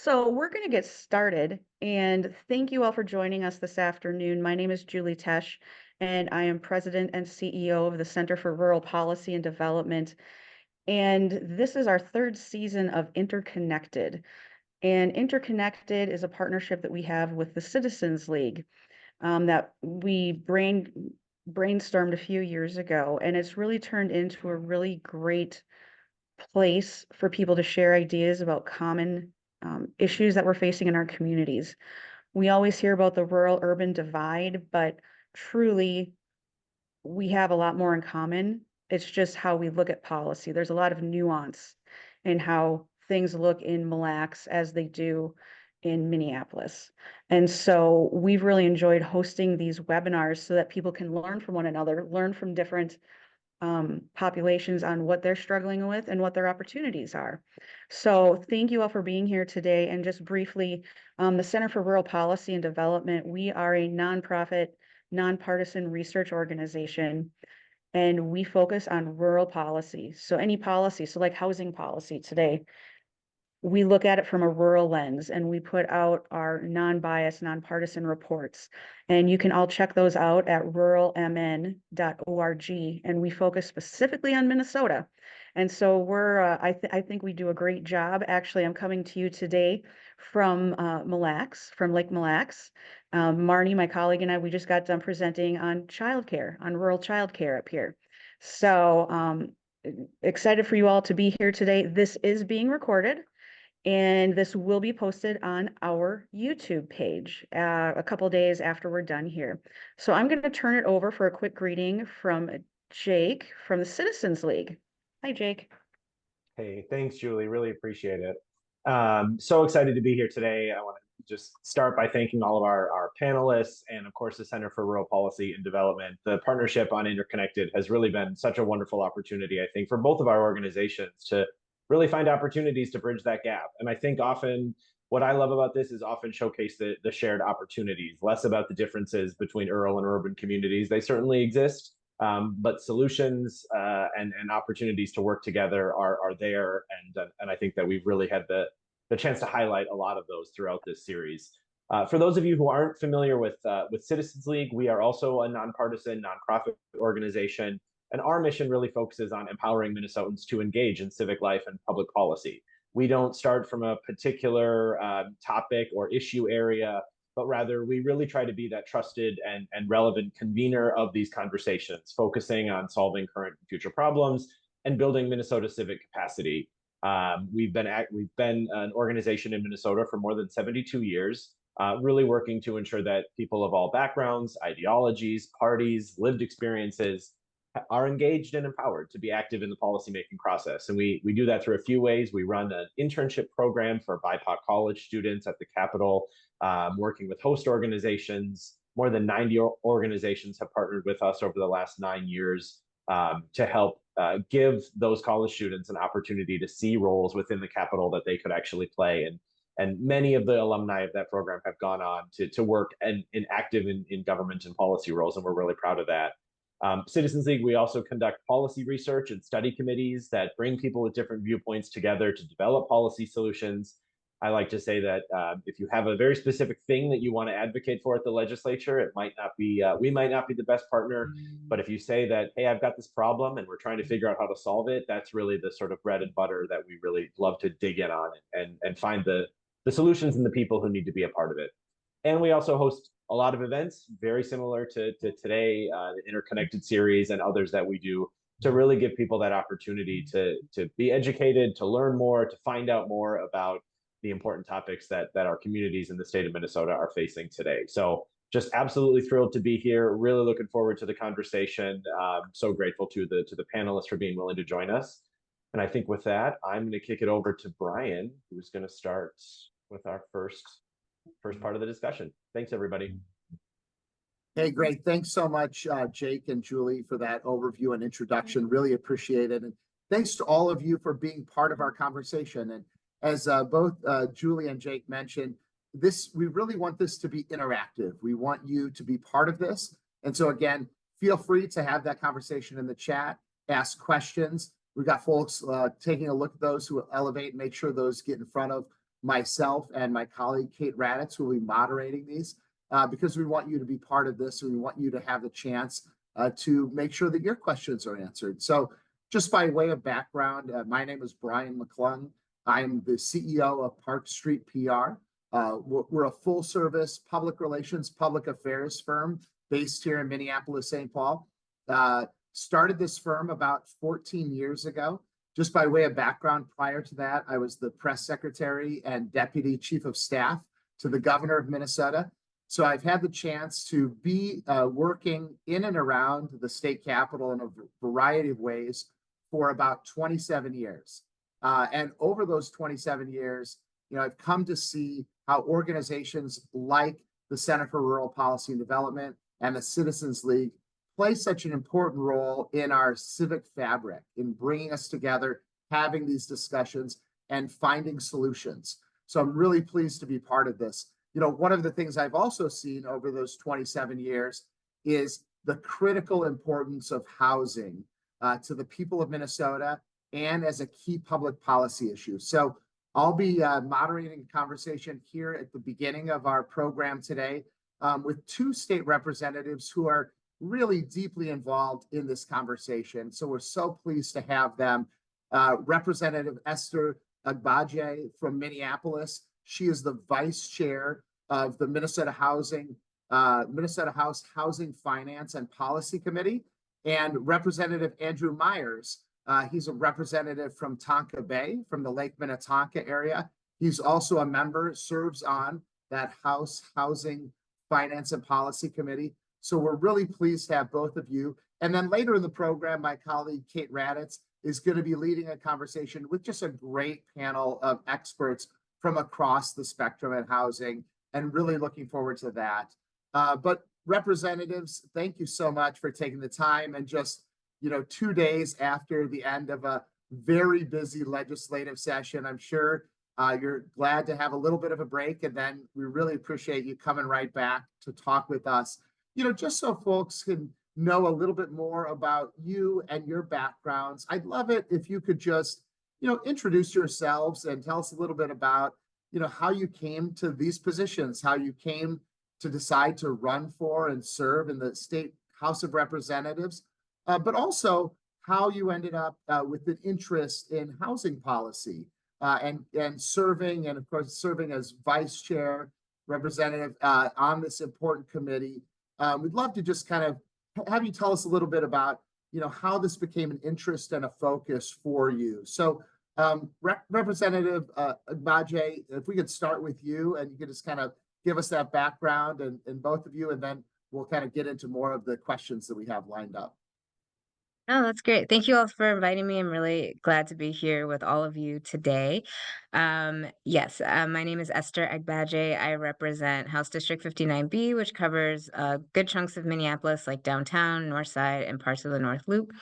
So we're going to get started, and thank you all for joining us this afternoon. My name is Julie Tesh, and I am President and CEO of the Center for Rural Policy and Development. And this is our third season of Interconnected. And Interconnected is a partnership that we have with the Citizens League that we brainstormed a few years ago, and it's really turned into a really great place for people to share ideas about common issues that we're facing in our communities. We always hear about the rural urban divide, but truly, we have a lot more in common. It's just how we look at policy. There's a lot of nuance in how things look in Mille Lacs as they do in Minneapolis. And so we've really enjoyed hosting these webinars so that people can learn from one another, learn from different populations on what they're struggling with and what their opportunities are. So thank you all for being here today. And just briefly, the Center for Rural Policy and Development, we are a nonprofit, nonpartisan research organization, and we focus on rural policy. So any policy, so like housing policy today, we look at it from a rural lens, and we put out our non-biased, nonpartisan reports. And you can all check those out at ruralmn.org. And we focus specifically on Minnesota. And so I think we do a great job. Actually, I'm coming to you today from Mille Lacs, from Lake Mille Lacs. Marnie, my colleague, and I, we just got done presenting on childcare, on rural childcare up here. So excited for you all to be here today. This is being recorded, and this will be posted on our YouTube page a couple days after we're done here. So I'm going to turn it over for a quick greeting from Jake from the Citizens League. Hi, Jake. Hey, thanks, Julie. Really appreciate it. So excited to be here today. I want to just start by thanking all of our panelists and, of course, the Center for Rural Policy and Development. The partnership on Interconnected has really been such a wonderful opportunity, I think, for both of our organizations to really find opportunities to bridge that gap. And I think often what I love about this is often showcase the shared opportunities, less about the differences between rural and urban communities. They certainly exist, but solutions and opportunities to work together are there. And I think that we've really had the chance to highlight a lot of those throughout this series. For those of you who aren't familiar with Citizens League, we are also a nonpartisan, nonprofit organization. And our mission really focuses on empowering Minnesotans to engage in civic life and public policy. We don't start from a particular topic or issue area, but rather we really try to be that trusted and relevant convener of these conversations, focusing on solving current and future problems and building Minnesota civic capacity. We've been an organization in Minnesota for more than 72 years, really working to ensure that people of all backgrounds, ideologies, parties, lived experiences are engaged and empowered to be active in the policymaking process. And we do that through a few ways. We run an internship program for BIPOC college students at the Capitol, working with host organizations. More than 90 organizations have partnered with us over the last 9 years to help give those college students an opportunity to see roles within the Capitol that they could actually play. And many of the alumni of that program have gone on to work and active in government and policy roles, and we're really proud of that. Citizens League, we also conduct policy research and study committees that bring people with different viewpoints together to develop policy solutions. I like to say that if you have a very specific thing that you want to advocate for at the legislature, it might not be, we might not be the best partner, but if you say that, hey, I've got this problem and we're trying to figure out how to solve it, that's really the sort of bread and butter that we really love to dig in on and find the solutions and the people who need to be a part of it. And we also host a lot of events very similar to today, the Interconnected series and others that we do to really give people that opportunity to be educated, to learn more, to find out more about the important topics that our communities in the state of Minnesota are facing today. So just absolutely thrilled to be here. Really looking forward to the conversation. So grateful to the panelists for being willing to join us. And I think with that, I'm going to kick it over to Brian, who's going to start with our first part of the discussion. Thanks, everybody. Hey, great. Thanks so much, Jake and Julie, for that overview and introduction. Really appreciate it. And thanks to all of you for being part of our conversation. And as both Julie and Jake mentioned, we really want this to be interactive. We want you to be part of this. And so again, feel free to have that conversation in the chat, ask questions. We've got folks taking a look at those who will elevate and make sure those get in front of myself and my colleague, Kate Raditz, will be moderating these because we want you to be part of this and we want you to have the chance to make sure that your questions are answered. So just by way of background, my name is Brian McClung. I'm the CEO of Park Street PR. We're a full service public relations, public affairs firm based here in Minneapolis, St. Paul. Started this firm about 14 years ago. Just by way of background, prior to that, I was the press secretary and deputy chief of staff to the governor of Minnesota. So I've had the chance to be working in and around the state capitol in a variety of ways for about 27 years. And over those 27 years, I've come to see how organizations like the Center for Rural Policy and Development and the Citizens League play such an important role in our civic fabric, in bringing us together, having these discussions, and finding solutions. So I'm really pleased to be part of this. One of the things I've also seen over those 27 years is the critical importance of housing to the people of Minnesota and as a key public policy issue. So I'll be moderating a conversation here at the beginning of our program today with two state representatives who are really deeply involved in this conversation. So we're so pleased to have them. Representative Esther Agbaje from Minneapolis. She is the vice chair of the Minnesota House Housing Finance and Policy Committee. And Representative Andrew Myers. He's a representative from Tonka Bay, from the Lake Minnetonka area. He's also a member, serves on that House Housing Finance and Policy Committee. So we're really pleased to have both of you. And then later in the program, my colleague Kate Raditz is going to be leading a conversation with just a great panel of experts from across the spectrum in housing, and really looking forward to that. But representatives, thank you so much for taking the time, and just 2 days after the end of a very busy legislative session, I'm sure you're glad to have a little bit of a break, and then we really appreciate you coming right back to talk with us. Just so folks can know a little bit more about you and your backgrounds, I'd love it if you could just, introduce yourselves and tell us a little bit about, how you came to these positions, how you came to decide to run for and serve in the State House of Representatives, but also how you ended up with an interest in housing policy and serving, and of course, serving as vice chair representative on this important committee. We'd love to just kind of have you tell us a little bit about, how this became an interest and a focus for you. So Representative Agbaje, if we could start with you and you could just kind of give us that background and both of you, and then we'll kind of get into more of the questions that we have lined up. Oh, that's great. Thank you all for inviting me. I'm really glad to be here with all of you today. Yes, my name is Esther Agbaje. I represent House District 59B, which covers good chunks of Minneapolis, like downtown, North Side, and parts of the North Loop.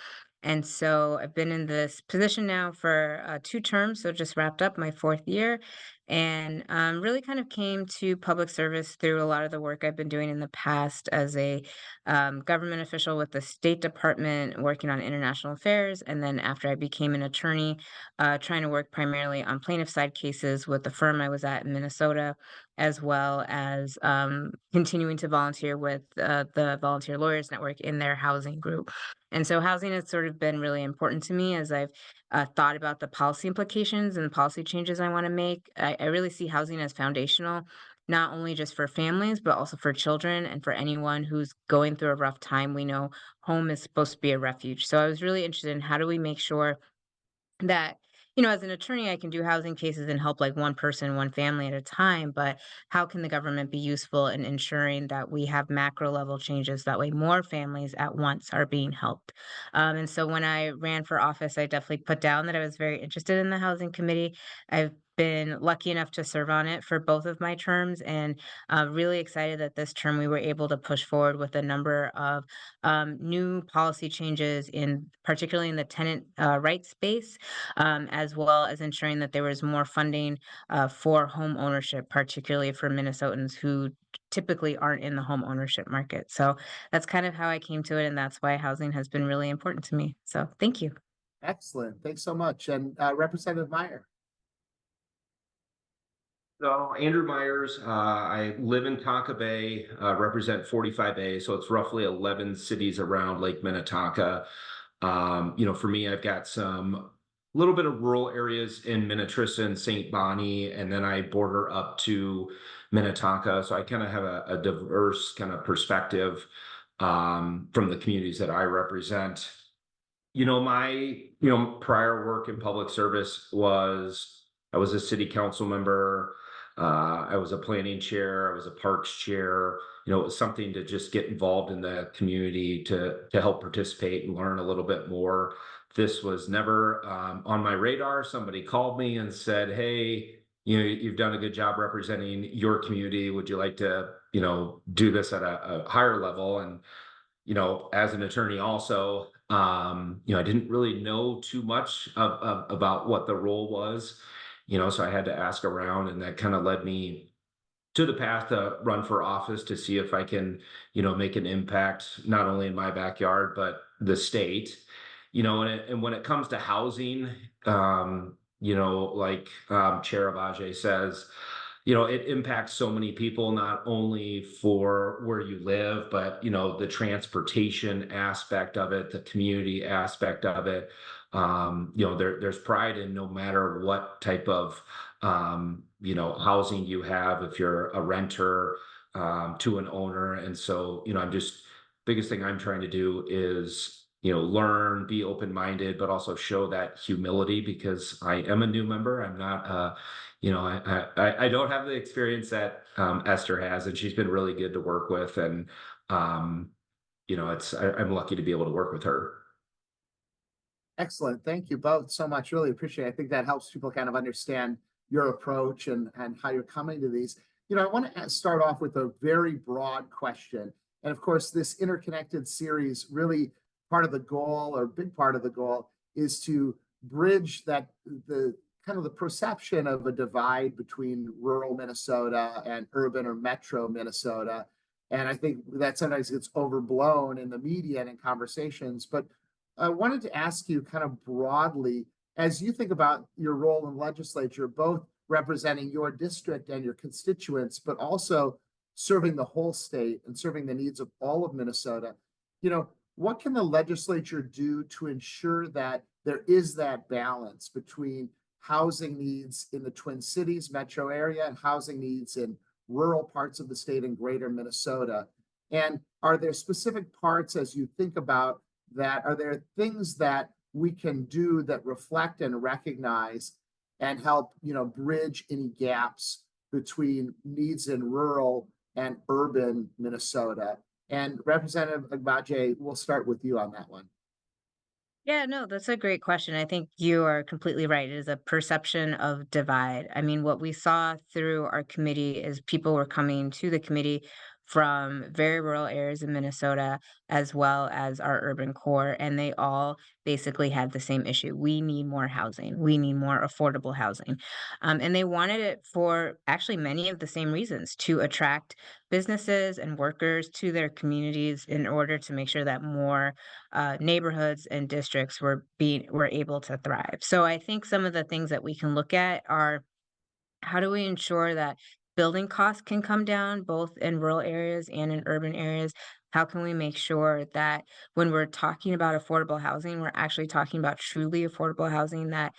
And so I've been in this position now for 2 terms, so just wrapped up my 4th year, and really kind of came to public service through a lot of the work I've been doing in the past as a government official with the State Department, working on international affairs, and then after I became an attorney, trying to work primarily on plaintiff side cases with the firm I was at in Minnesota, as well as continuing to volunteer with the Volunteer Lawyers Network in their housing group. And so housing has sort of been really important to me as I've thought about the policy implications and the policy changes I want to make. I really see housing as foundational, not only just for families, but also for children and for anyone who's going through a rough time. We know home is supposed to be a refuge. So I was really interested in how do we make sure that, as an attorney, I can do housing cases and help like one person, one family at a time. But how can the government be useful in ensuring that we have macro level changes? That way, more families at once are being helped. And so when I ran for office, I definitely put down that I was very interested in the housing committee. I've been lucky enough to serve on it for both of my terms, and really excited that this term we were able to push forward with a number of new policy changes, particularly in the tenant rights space, as well as ensuring that there was more funding for home ownership, particularly for Minnesotans who typically aren't in the home ownership market. So that's kind of how I came to it, and that's why housing has been really important to me. So thank you. Excellent. Thanks so much. And Representative Meyer. So Andrew Myers, I live in Tonka Bay, represent 45A, so it's roughly 11 cities around Lake Minnetonka. For me, I've got some little bit of rural areas in Minnetrista and St. Bonnie, and then I border up to Minnetonka. So I kind of have a diverse kind of perspective from the communities that I represent. My prior work in public service was I was a city council member. I was a planning chair. I was a parks chair. It was something to just get involved in the community to help participate and learn a little bit more. This was never on my radar. Somebody called me and said, "Hey, you've done a good job representing your community. Would you like to, do this at a higher level?" And as an attorney also, I didn't really know too much about what the role was, so I had to ask around, and that kind of led me to the path to run for office to see if I can, make an impact, not only in my backyard, but the state, and when it comes to housing, like Chair Agbaje says, it impacts so many people, not only for where you live, but, the transportation aspect of it, the community aspect of it. There's pride in no matter what type of, housing you have, if you're a renter, to an owner. And so, biggest thing I'm trying to do is, learn, be open-minded, but also show that humility because I am a new member. I'm not, I don't have the experience that Esther has, and she's been really good to work with. And I'm lucky to be able to work with her. Excellent. Thank you both so much. Really appreciate it. I think that helps people kind of understand your approach and how you're coming to these. I want to start off with a very broad question. And of course, this interconnected series, really part of the goal, or big part of the goal, is to bridge the kind of the perception of a divide between rural Minnesota and urban or metro Minnesota. And I think that sometimes gets overblown in the media and in conversations. But I wanted to ask you kind of broadly, as you think about your role in legislature, both representing your district and your constituents, but also serving the whole state and serving the needs of all of Minnesota, what can the legislature do to ensure that there is that balance between housing needs in the Twin Cities metro area and housing needs in rural parts of the state and greater Minnesota? And are there specific parts, as you think about that, are there things that we can do that reflect and recognize and help, bridge any gaps between needs in rural and urban Minnesota? And Representative Agbaje, we'll start with you on that one. Yeah, no, that's a great question. I think you are completely right. It is a perception of divide. I mean, what we saw through our committee is people were coming to the committee from very rural areas in Minnesota as well as our urban core, and they all basically had the same issue. We need more housing. We need more affordable housing. And they wanted it for actually many of the same reasons, to attract businesses and workers to their communities in order to make sure that more neighborhoods and districts were able to thrive. So I think some of the things that we can look at are, how do we ensure that building costs can come down both in rural areas and in urban areas? How can we make sure that when we're talking about affordable housing, we're actually talking about truly affordable housing that,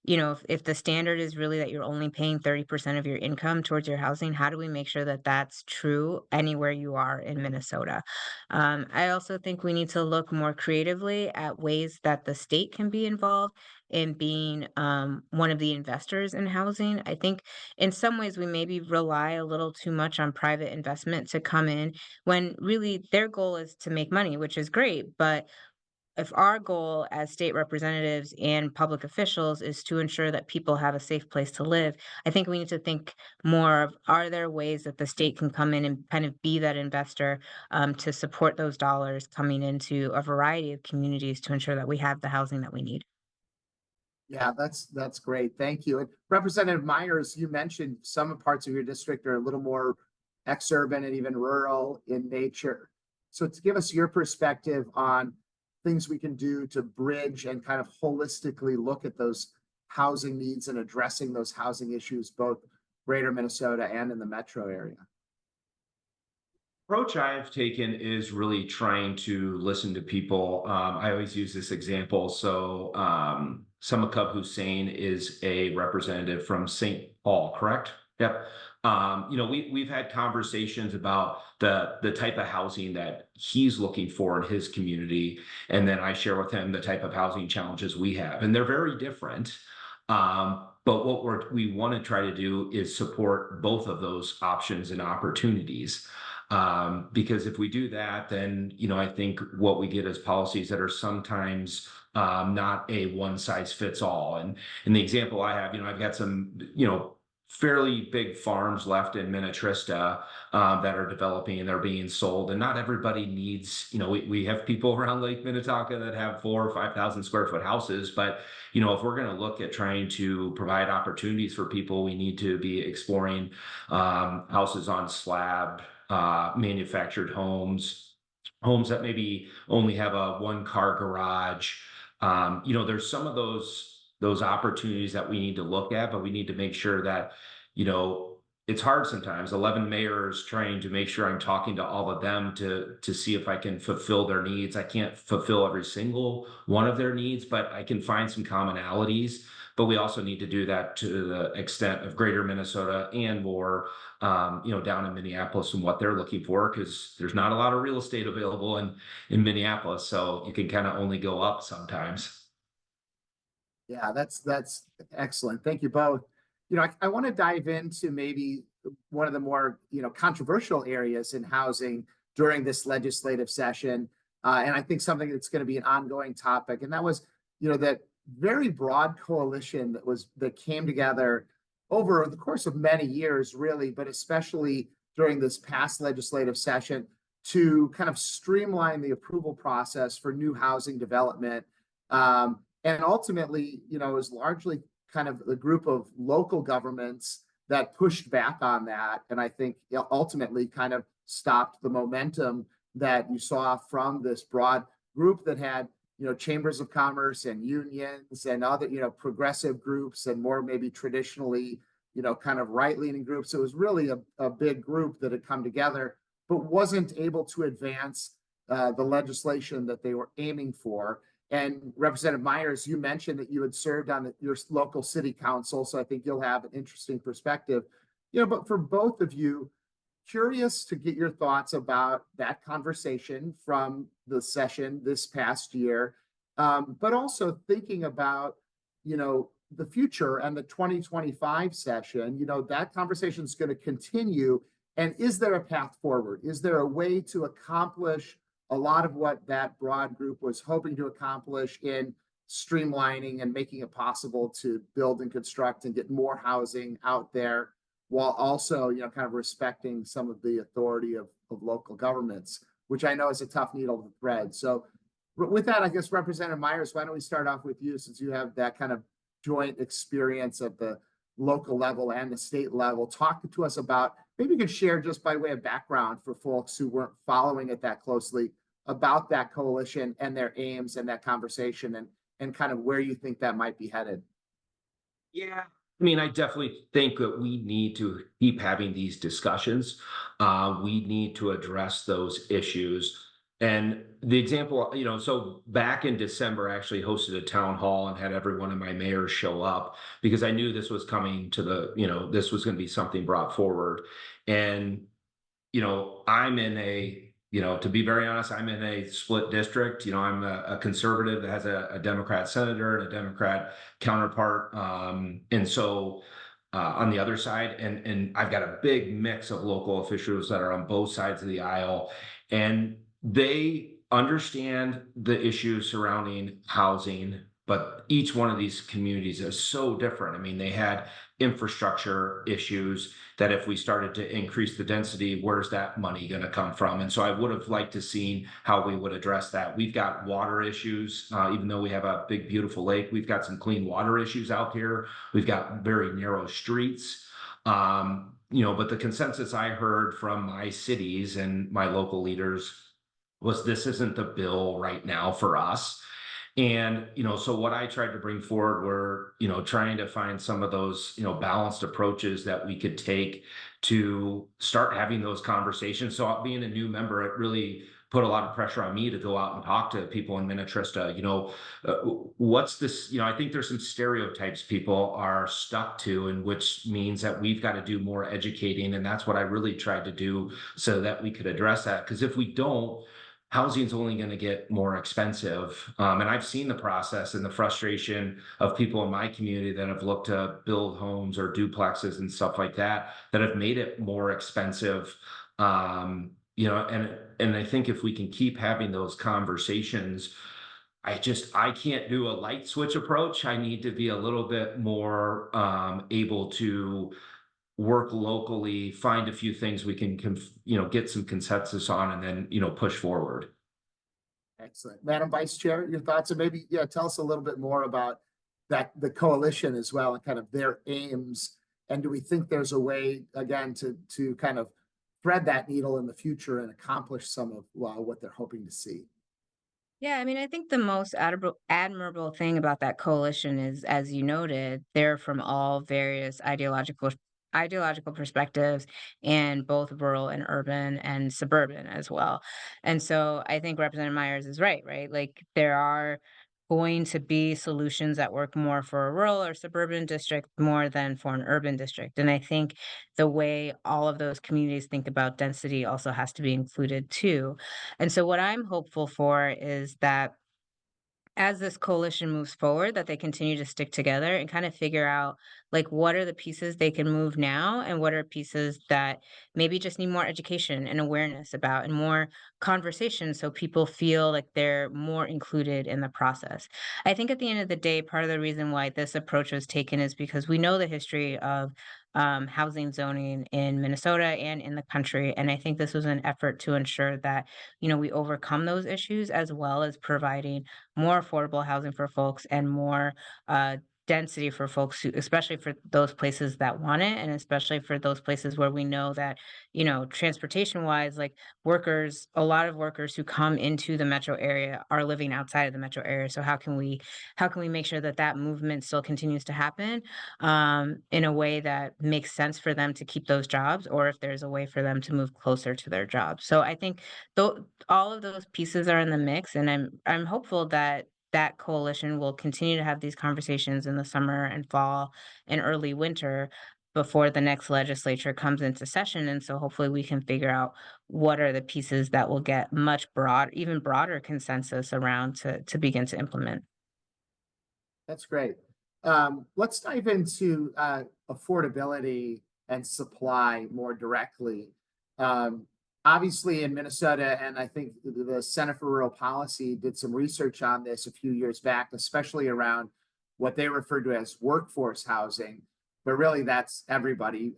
if the standard is really that you're only paying 30% of your income towards your housing, how do we make sure that that's true anywhere you are in Minnesota? I also think we need to look more creatively at ways that the state can be involved in being one of the investors in housing. I think in some ways we maybe rely a little too much on private investment to come in when really their goal is to make money, which is great. But if our goal as state representatives and public officials is to ensure that people have a safe place to live, I think we need to think more of, are there ways that the state can come in and kind of be that investor to support those dollars coming into a variety of communities to ensure that we have the housing that we need. Yeah, that's great. Thank you. And Representative Myers, you mentioned some parts of your district are a little more exurban and even rural in nature. So to give us your perspective on things we can do to bridge and kind of holistically look at those housing needs and addressing those housing issues, both greater Minnesota and in the metro area? Approach I've taken is really trying to listen to people. I always use this example. So Samakub Hussein is a representative from St. Paul, correct? Yep. We've had conversations about the type of housing that he's looking for in his community, and then I share with him the type of housing challenges we have, and they're very different. But what we want to try to do is support both of those options and opportunities. Because if we do that, then, I think what we get is policies that are sometimes not a one size fits all. And in the example I have, I've got some, fairly big farms left in Minnetrista that are developing and they're being sold. And not everybody needs, we have people around Lake Minnetonka that have 4,000 or 5,000 square foot houses. But, if we're going to look at trying to provide opportunities for people, we need to be exploring houses on slab, manufactured homes that maybe only have a 1-car garage. There's some of those opportunities that we need to look at, but we need to make sure that, it's hard sometimes. 11 mayors trying to make sure I'm talking to all of them to see if I can fulfill their needs. I can't fulfill every single one of their needs, but I can find some commonalities. But we also need to do that to the extent of greater Minnesota and more, down in Minneapolis and what they're looking for, because there's not a lot of real estate available in Minneapolis. So you can kind of only go up sometimes. Yeah, that's excellent. Thank you both. I want to dive into maybe one of the more, controversial areas in housing during this legislative session. And I think something that's going to be an ongoing topic. And that was, that very broad coalition that came together over the course of many years, really, but especially during this past legislative session to kind of streamline the approval process for new housing development. And ultimately, it was largely kind of the group of local governments that pushed back on that. And I think ultimately kind of stopped the momentum that you saw from this broad group that had, chambers of commerce and unions and other, progressive groups and more maybe traditionally, kind of right-leaning groups. So it was really a big group that had come together, but wasn't able to advance the legislation that they were aiming for. And Representative Myers, you mentioned that you had served on your local city council, so I think you'll have an interesting perspective. But for both of you, curious to get your thoughts about that conversation from the session this past year, but also thinking about, the future and the 2025 session. That conversation is going to continue. And is there a path forward? Is there a way to accomplish a lot of what that broad group was hoping to accomplish in streamlining and making it possible to build and construct and get more housing out there, while also, kind of respecting some of the authority of local governments, which I know is a tough needle to thread. So with that, I guess, Representative Myers, why don't we start off with you, since you have that kind of joint experience at the local level and the state level. Talk to us about, maybe you could share, just by way of background for folks who weren't following it that closely, about that coalition and their aims and that conversation, and kind of where you think that might be headed. Yeah. I definitely think that we need to keep having these discussions. We need to address those issues. And the example, so back in December, I actually hosted a town hall and had every one of my mayors show up, because I knew this was coming to this was going to be something brought forward. And, I'm in to be very honest, I'm in a split district. I'm a conservative that has a Democrat senator and a Democrat counterpart. And so on the other side, and I've got a big mix of local officials that are on both sides of the aisle, and they understand the issues surrounding housing, but each one of these communities is so different. They had infrastructure issues that if we started to increase the density, where's that money going to come from? And so I would have liked to see how we would address that. We've got water issues, even though we have a big, beautiful lake, we've got some clean water issues out here. We've got very narrow streets. But the consensus I heard from my cities and my local leaders was, this isn't the bill right now for us. And, so what I tried to bring forward were, trying to find some of those, balanced approaches that we could take to start having those conversations. So being a new member, it really put a lot of pressure on me to go out and talk to people in Minnetrista. What's this? I think there's some stereotypes people are stuck to, and which means that we've got to do more educating. And that's what I really tried to do so that we could address that. Because if we don't, housing's only going to get more expensive. And I've seen the process and the frustration of people in my community that have looked to build homes or duplexes and stuff like that, that have made it more expensive. And I think if we can keep having those conversations, I can't do a light switch approach. I need to be a little bit more able to work locally, find a few things we can get some consensus on, and then push forward. Excellent. Madam Vice Chair, your thoughts, and maybe, tell us a little bit more about the coalition as well, and kind of their aims. And do we think there's a way, again, to kind of thread that needle in the future and accomplish some of what they're hoping to see? Yeah, I mean, I think the most admirable thing about that coalition is, as you noted, they're from all various ideological perspectives, and both rural and urban and suburban as well. And so I think Representative Myers is right? Like, there are going to be solutions that work more for a rural or suburban district more than for an urban district. And I think the way all of those communities think about density also has to be included too. And so what I'm hopeful for is that as this coalition moves forward, that they continue to stick together and kind of figure out, like, what are the pieces they can move now, and what are pieces that maybe just need more education and awareness about, and more conversation, so people feel like they're more included in the process. I think at the end of the day, part of the reason why this approach was taken is because we know the history of housing zoning in Minnesota and in the country. And I think this was an effort to ensure that, we overcome those issues, as well as providing more affordable housing for folks, and more density for folks who, especially for those places that want it, and especially for those places where we know that, transportation wise, like, a lot of workers who come into the metro area are living outside of the metro area. So how can we make sure that that movement still continues to happen in a way that makes sense for them to keep those jobs, or if there's a way for them to move closer to their jobs. So I think all of those pieces are in the mix, and I'm hopeful that that coalition will continue to have these conversations in the summer and fall and early winter before the next legislature comes into session. And so hopefully we can figure out what are the pieces that will get even broader consensus around to begin to implement. That's great. Let's dive into affordability and supply more directly. Obviously in Minnesota, and I think the Center for Rural Policy did some research on this a few years back, especially around what they refer to as workforce housing. But really that's everybody,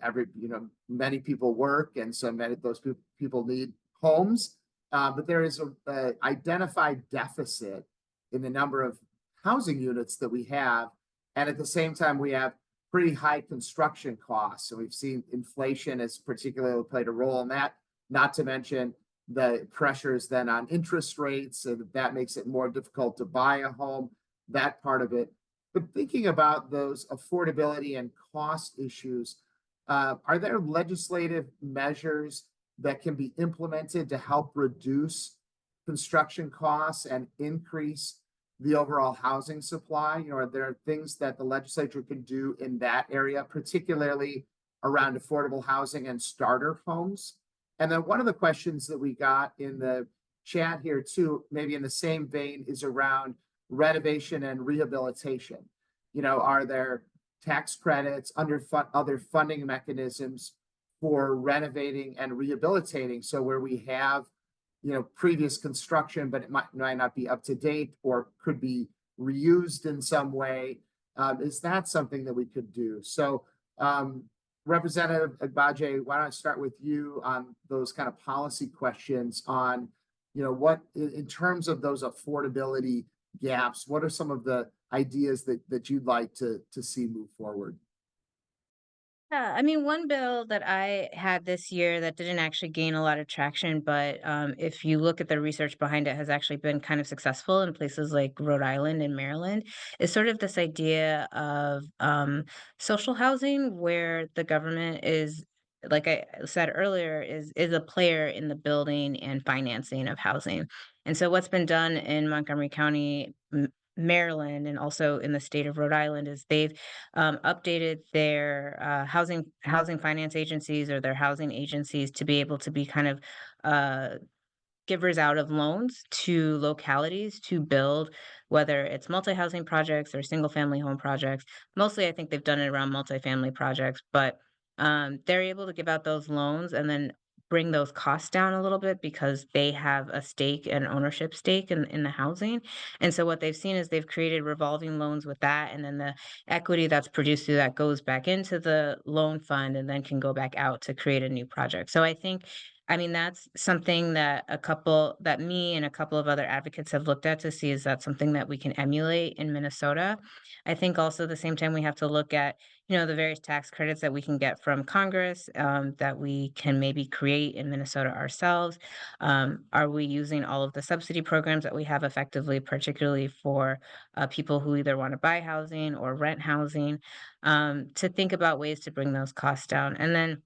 many people work, and so many of those people need homes. But there is a identified deficit in the number of housing units that we have. And at the same time, we have pretty high construction costs. So we've seen inflation has particularly played a role in that, not to mention the pressures then on interest rates, and that makes it more difficult to buy a home, that part of it. But thinking about those affordability and cost issues, are there legislative measures that can be implemented to help reduce construction costs and increase the overall housing supply? Are there things that the legislature can do in that area, particularly around affordable housing and starter homes? And then one of the questions that we got in the chat here too, maybe in the same vein, is around renovation and rehabilitation. Are there tax credits, other funding mechanisms for renovating and rehabilitating? So where we have previous construction, but it might not be up to date or could be reused in some way. Is that something that we could do? So Representative Agbaje, why don't I start with you on those kind of policy questions on, what in terms of those affordability gaps, what are some of the ideas that you'd like to see move forward? Yeah, I mean, one bill that I had this year that didn't actually gain a lot of traction, but if you look at the research behind it, has actually been kind of successful in places like Rhode Island and Maryland, is sort of this idea of social housing, where the government is, like I said earlier, is a player in the building and financing of housing. And so, what's been done in Montgomery County, Maryland, and also in the state of Rhode Island, is they've updated their housing finance agencies, or their housing agencies, to be able to be kind of uh, givers out of loans to localities to build, whether it's multi-housing projects or single family home projects. Mostly, I think they've done it around multifamily projects, but they're able to give out those loans and then bring those costs down a little bit, because they have a stake, an ownership stake in the housing. And so what they've seen is they've created revolving loans with that, and then the equity that's produced through that goes back into the loan fund and then can go back out to create a new project. So I think, I mean, that's something that me and a couple of other advocates have looked at to see, is that something that we can emulate in Minnesota. I think also at the same time we have to look at, the various tax credits that we can get from Congress, that we can maybe create in Minnesota ourselves. Are we using all of the subsidy programs that we have effectively, particularly for people who either want to buy housing or rent housing, to think about ways to bring those costs down. And then,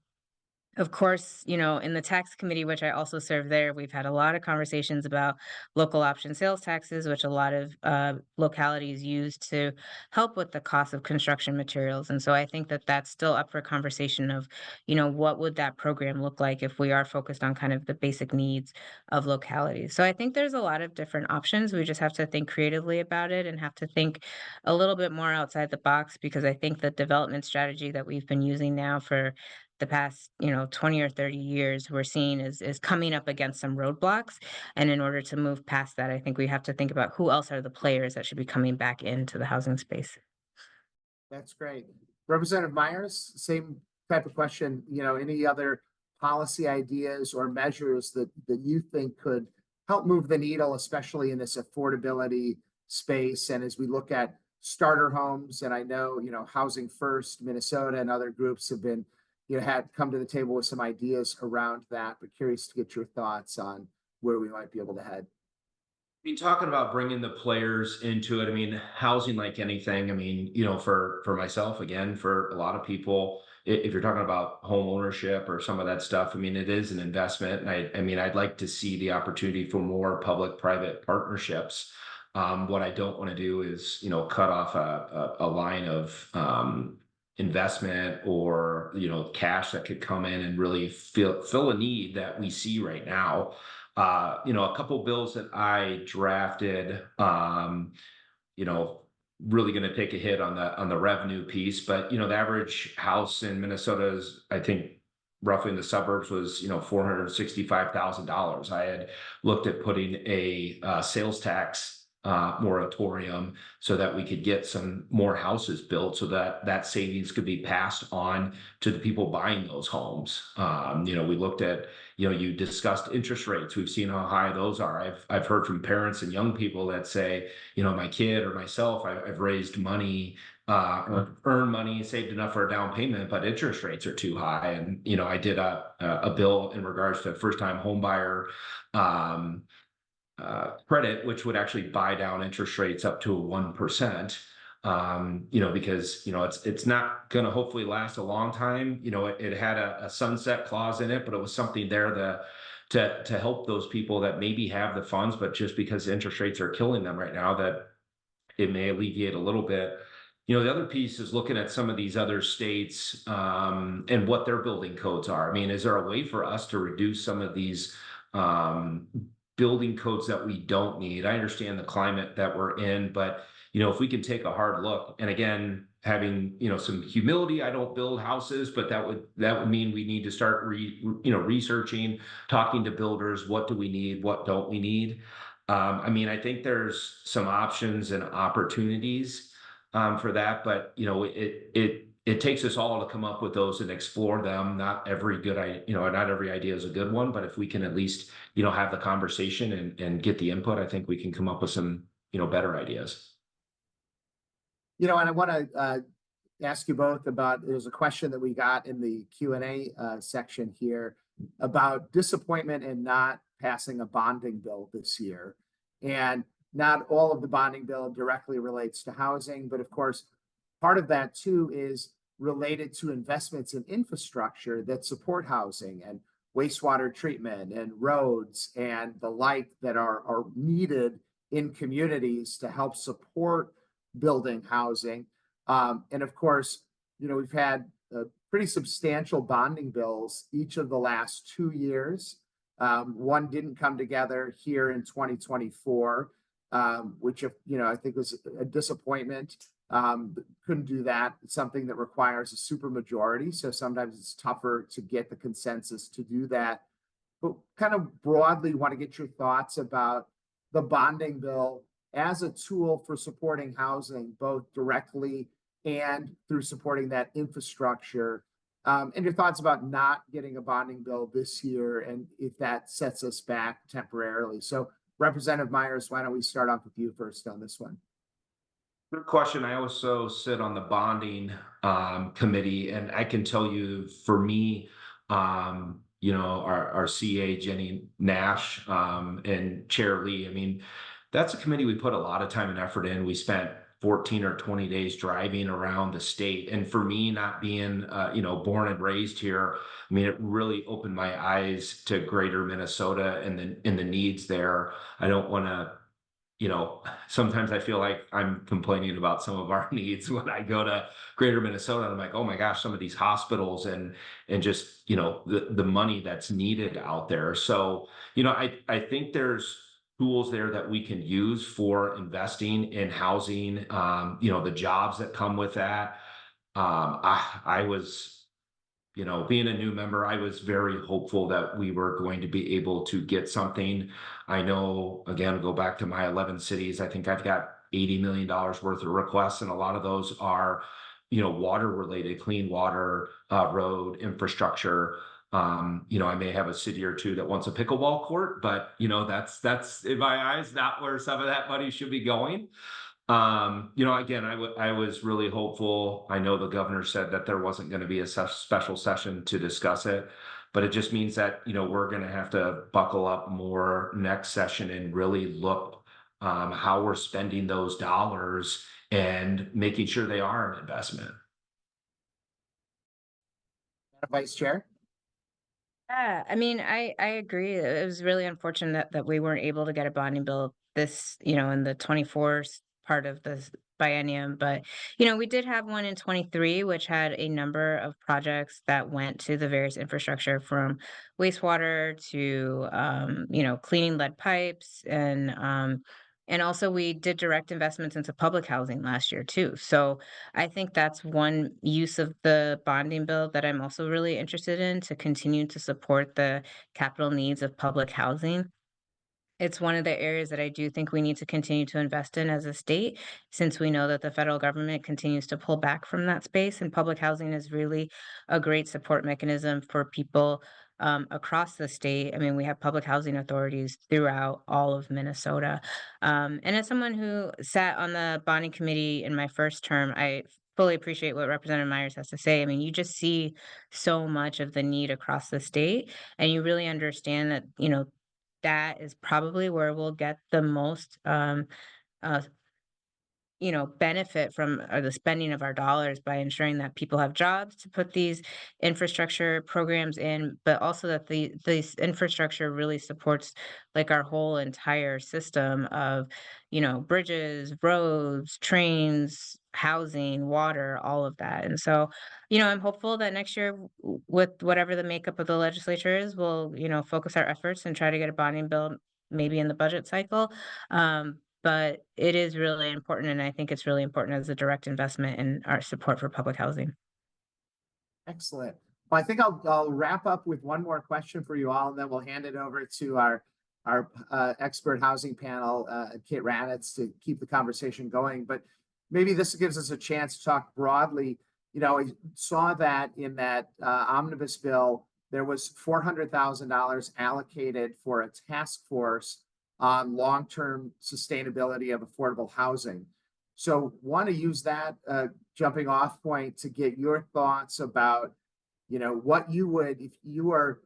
of course, in the tax committee, which I also serve there, we've had a lot of conversations about local option sales taxes, which a lot of localities use to help with the cost of construction materials. And so I think that that's still up for conversation of, what would that program look like if we are focused on kind of the basic needs of localities. So I think there's a lot of different options. We just have to think creatively about it and have to think a little bit more outside the box, because I think the development strategy that we've been using now for the past, 20 or 30 years, we're seeing is coming up against some roadblocks. And in order to move past that, I think we have to think about who else are the players that should be coming back into the housing space. That's great. Representative Myers, same type of question, any other policy ideas or measures that you think could help move the needle, especially in this affordability space? And as we look at starter homes, and I know, Housing First Minnesota and other groups have been, had come to the table with some ideas around that, but curious to get your thoughts on where we might be able to head. I mean, talking about bringing the players into it, I mean, housing, like anything, I mean, for myself, again, for a lot of people, if you're talking about home ownership or some of that stuff, I mean, it is an investment. And I mean, I'd like to see the opportunity for more public-private partnerships. What I don't want to do is, cut off a line of investment, or, cash that could come in and really fill a need that we see right now. A couple bills that I drafted, really going to take a hit on the revenue piece, but the average house in Minnesota is, I think, roughly in the suburbs was $465,000. I had looked at putting a sales tax moratorium so that we could get some more houses built, so that savings could be passed on to the people buying those homes. We looked at, you discussed interest rates. We've seen how high those are. I've heard from parents and young people that say, my kid or myself, I've raised money, earned money, saved enough for a down payment, but interest rates are too high. And, I did a bill in regards to first time home buyer credit, which would actually buy down interest rates up to 1%. Because it's not going to hopefully last a long time. It had a sunset clause in it, but it was something there to help those people that maybe have the funds, but just because interest rates are killing them right now, that it may alleviate a little bit. The other piece is looking at some of these other states and what their building codes are. I mean, is there a way for us to reduce some of these building codes that we don't need? I understand the climate that we're in, but if we can take a hard look, and again, having some humility, I don't build houses, but that would mean we need to start researching, talking to builders. What do we need? What don't we need? I mean, I think there's some options and opportunities for that, but it takes us all to come up with those and explore them. Not every idea is a good one, but if we can at least, have the conversation and get the input, I think we can come up with some, better ideas. And I want to ask you both about, there's a question that we got in the Q&A section here about disappointment in not passing a bonding bill this year. And not all of the bonding bill directly relates to housing, but of course, part of that too is related to investments in infrastructure that support housing and wastewater treatment and roads and the like that are needed in communities to help support building housing. And of course, we've had pretty substantial bonding bills each of the last 2 years. One didn't come together here in 2024, which, I think was a disappointment. Couldn't do that. It's something that requires a supermajority. So sometimes it's tougher to get the consensus to do that. But kind of broadly want to get your thoughts about the bonding bill as a tool for supporting housing, both directly and through supporting that infrastructure. And your thoughts about not getting a bonding bill this year and if that sets us back temporarily. So Representative Myers, why don't we start off with you first on this one? Good question. I also sit on the bonding committee, and I can tell you, for me, our CA Jenny Nash and Chair Lee. I mean, that's a committee we put a lot of time and effort in. We spent 14 or 20 days driving around the state, and for me, not being born and raised here, I mean, it really opened my eyes to greater Minnesota and the needs there. I don't want to. Sometimes I feel like I'm complaining about some of our needs when I go to greater Minnesota. I'm like, oh my gosh, some of these hospitals and just, the money that's needed out there. So, I think there's tools there that we can use for investing in housing, the jobs that come with that. I was, being a new member, I was very hopeful that we were going to be able to get something. I know, again, go back to my 11 cities, I think I've got $80 million worth of requests, and a lot of those are, water related, clean water, road infrastructure. I may have a city or two that wants a pickleball court, but that's in my eyes not where some of that money should be going. Again, I was really hopeful. I know the governor said that there wasn't going to be a special session to discuss it, but it just means that, we're going to have to buckle up more next session and really look how we're spending those dollars and making sure they are an investment. Vice Chair? Yeah, I mean, I agree. It was really unfortunate that we weren't able to get a bonding bill this, in the 24 part of this biennium. But, we did have one in 23, which had a number of projects that went to the various infrastructure, from wastewater to, cleaning lead pipes. And also we did direct investments into public housing last year too. So I think that's one use of the bonding bill that I'm also really interested in, to continue to support the capital needs of public housing. It's one of the areas that I do think we need to continue to invest in as a state, since we know that the federal government continues to pull back from that space, and public housing is really a great support mechanism for people across the state. I mean, we have public housing authorities throughout all of Minnesota. And as someone who sat on the bonding committee in my first term, I fully appreciate what Representative Myers has to say. I mean, you just see so much of the need across the state, and you really understand that, that is probably where we'll get the most uh, benefit from the spending of our dollars, by ensuring that people have jobs to put these infrastructure programs in, but also that this infrastructure really supports like our whole entire system of, bridges, roads, trains, housing, water, all of that. And so, I'm hopeful that next year, with whatever the makeup of the legislature is, we'll, focus our efforts and try to get a bonding bill maybe in the budget cycle. But it is really important, and I think it's really important as a direct investment in our support for public housing. Excellent. Well, I think I'll wrap up with one more question for you all, and then we'll hand it over to our expert housing panel, Kate Ranitz, to keep the conversation going. But maybe this gives us a chance to talk broadly. I saw that in that omnibus bill, there was $400,000 allocated for a task force on long-term sustainability of affordable housing. So want to use that jumping off point to get your thoughts about, what you would, if you are,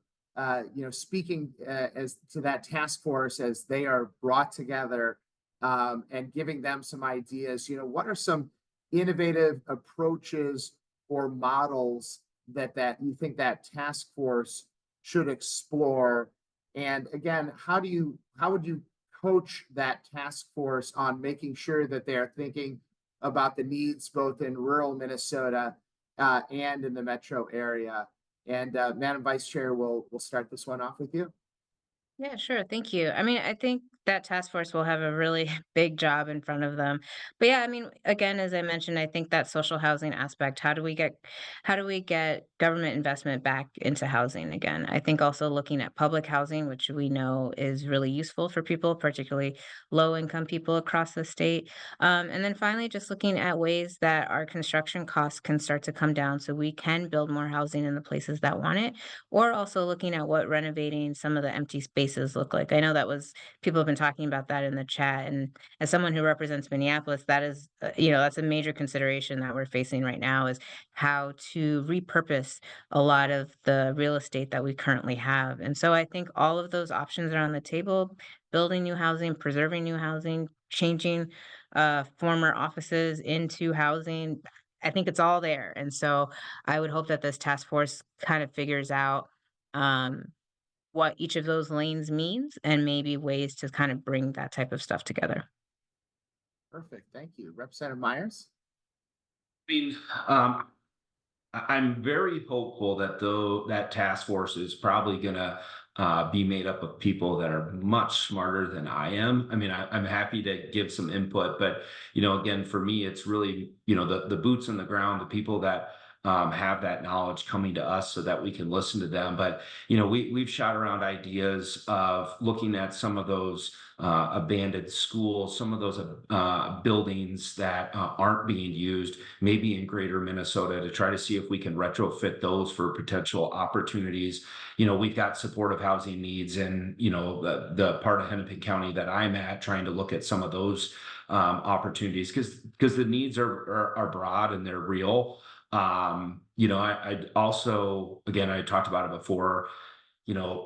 speaking as to that task force as they are brought together and giving them some ideas, what are some innovative approaches or models that you think that task force should explore? And again, how would you coach that task force on making sure that they are thinking about the needs both in rural Minnesota and in the metro area? And Madam Vice Chair, we'll start this one off with you. Yeah, sure. Thank you. I mean, I think that task force will have a really big job in front of them. But yeah, I mean, again, as I mentioned, I think that social housing aspect, how do we get government investment back into housing again? I think also looking at public housing, which we know is really useful for people, particularly low income people across the state. And then finally, just looking at ways that our construction costs can start to come down so we can build more housing in the places that want it, or also looking at what renovating some of the empty spaces look like. I know that was people have been talking about that in the chat, and as someone who represents Minneapolis, that is, that's a major consideration that we're facing right now is how to repurpose a lot of the real estate that we currently have. And so I think all of those options are on the table: building new housing, preserving new housing, changing former offices into housing. I think it's all there. And so I would hope that this task force kind of figures out um, what each of those lanes means and maybe ways to kind of bring that type of stuff together. Perfect. Thank you. Representative Myers? I mean, um, I'm very hopeful that that task force is probably gonna be made up of people that are much smarter than I am. I mean, I'm happy to give some input, but again, for me, it's really the boots on the ground, the people that have that knowledge coming to us so that we can listen to them. But we've shot around ideas of looking at some of those abandoned schools, some of those buildings that aren't being used, maybe in greater Minnesota, to try to see if we can retrofit those for potential opportunities. We've got supportive housing needs in, the part of Hennepin County that I'm at, trying to look at some of those opportunities because the needs are broad and they're real. I also, again, I talked about it before,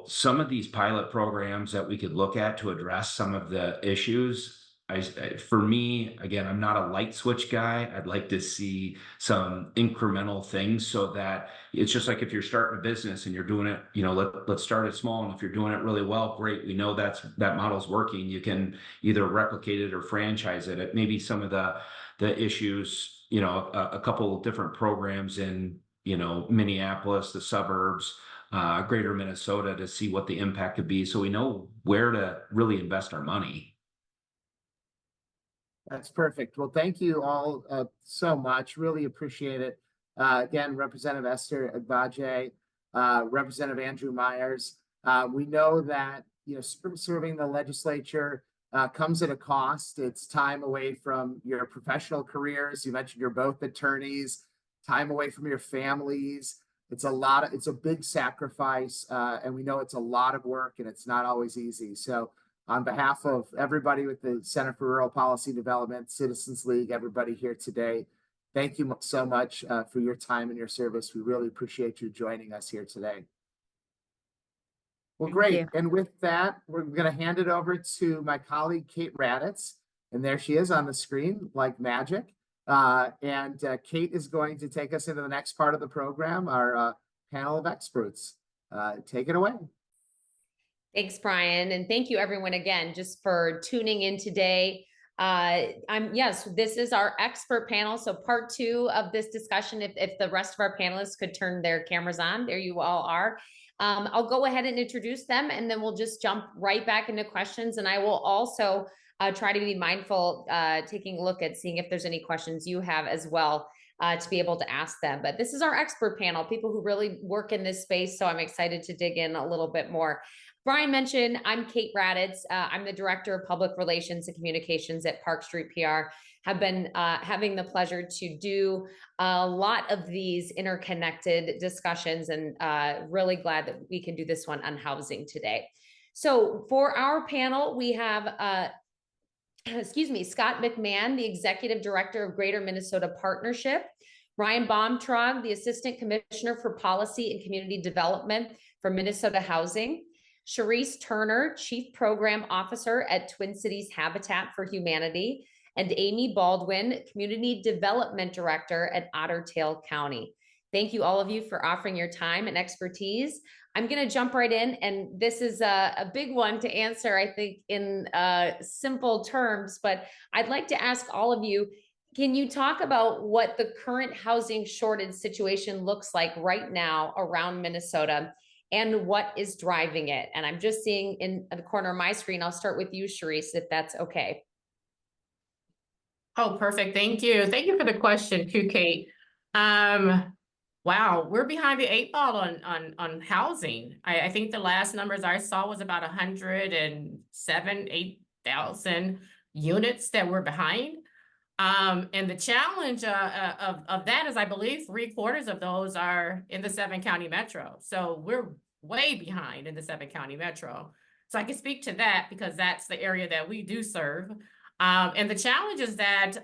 some of these pilot programs that we could look at to address some of the issues. For me, again, I'm not a light switch guy. I'd like to see some incremental things so that it's just like if you're starting a business and you're doing it, let's start it small. And if you're doing it really well, great. We know that model's working. You can either replicate it or franchise it. Maybe some of the issues, a couple of different programs in, Minneapolis, the suburbs, greater Minnesota, to see what the impact could be so we know where to really invest our money. That's perfect. Well, thank you all so much. Really appreciate it. Again, Representative Esther Agbaje, Representative Andrew Myers. We know that serving the legislature comes at a cost. It's time away from your professional careers. You mentioned you're both attorneys. Time away from your families. It's a big sacrifice, and we know it's a lot of work, and it's not always easy. So on behalf of everybody with the Center for Rural Policy Development, Citizens League, everybody here today, thank you so much for your time and your service. We really appreciate you joining us here today. Well, great. And with that, we're going to hand it over to my colleague, Kate Raditz. And there she is on the screen, like magic. Kate is going to take us into the next part of the program, our panel of experts. Take it away. Thanks, Brian. And thank you everyone again, just for tuning in today. Yes, this is our expert panel. So part 2 of this discussion, if the rest of our panelists could turn their cameras on, there you all are. I'll go ahead and introduce them, and then we'll just jump right back into questions. And I will also try to be mindful, taking a look at seeing if there's any questions you have as well, to be able to ask them. But this is our expert panel, people who really work in this space. So I'm excited to dig in a little bit more. Brian mentioned, I'm Kate Raditz. I'm the Director of Public Relations and Communications at Park Street PR. Have been having the pleasure to do a lot of these interconnected discussions, and really glad that we can do this one on housing today. So for our panel, we have excuse me, Scott McMahon, the Executive Director of Greater Minnesota Partnership, Ryan Baumtrog, the Assistant Commissioner for Policy and Community Development for Minnesota Housing, Shereese Turner, Chief Program Officer at Twin Cities Habitat for Humanity, and Amy Baldwin, Community Development Director at Otter Tail County. Thank you all of you for offering your time and expertise. I'm going to jump right in, and this is a big one to answer, I think, in simple terms, but I'd like to ask all of you, can you talk about what the current housing shortage situation looks like right now around Minnesota and what is driving it? And I'm just seeing in the corner of my screen, I'll start with you, Shereese, if that's okay. Oh, perfect. Thank you. Thank you for the question, Kate. Wow, we're behind the 8 ball on housing. I think the last numbers I saw was about 8,000 units that we're behind. And the challenge of that is, I believe 3/4 of those are in the 7-county metro. So we're way behind in the 7-county metro. So I can speak to that because that's the area that we do serve. And the challenge is that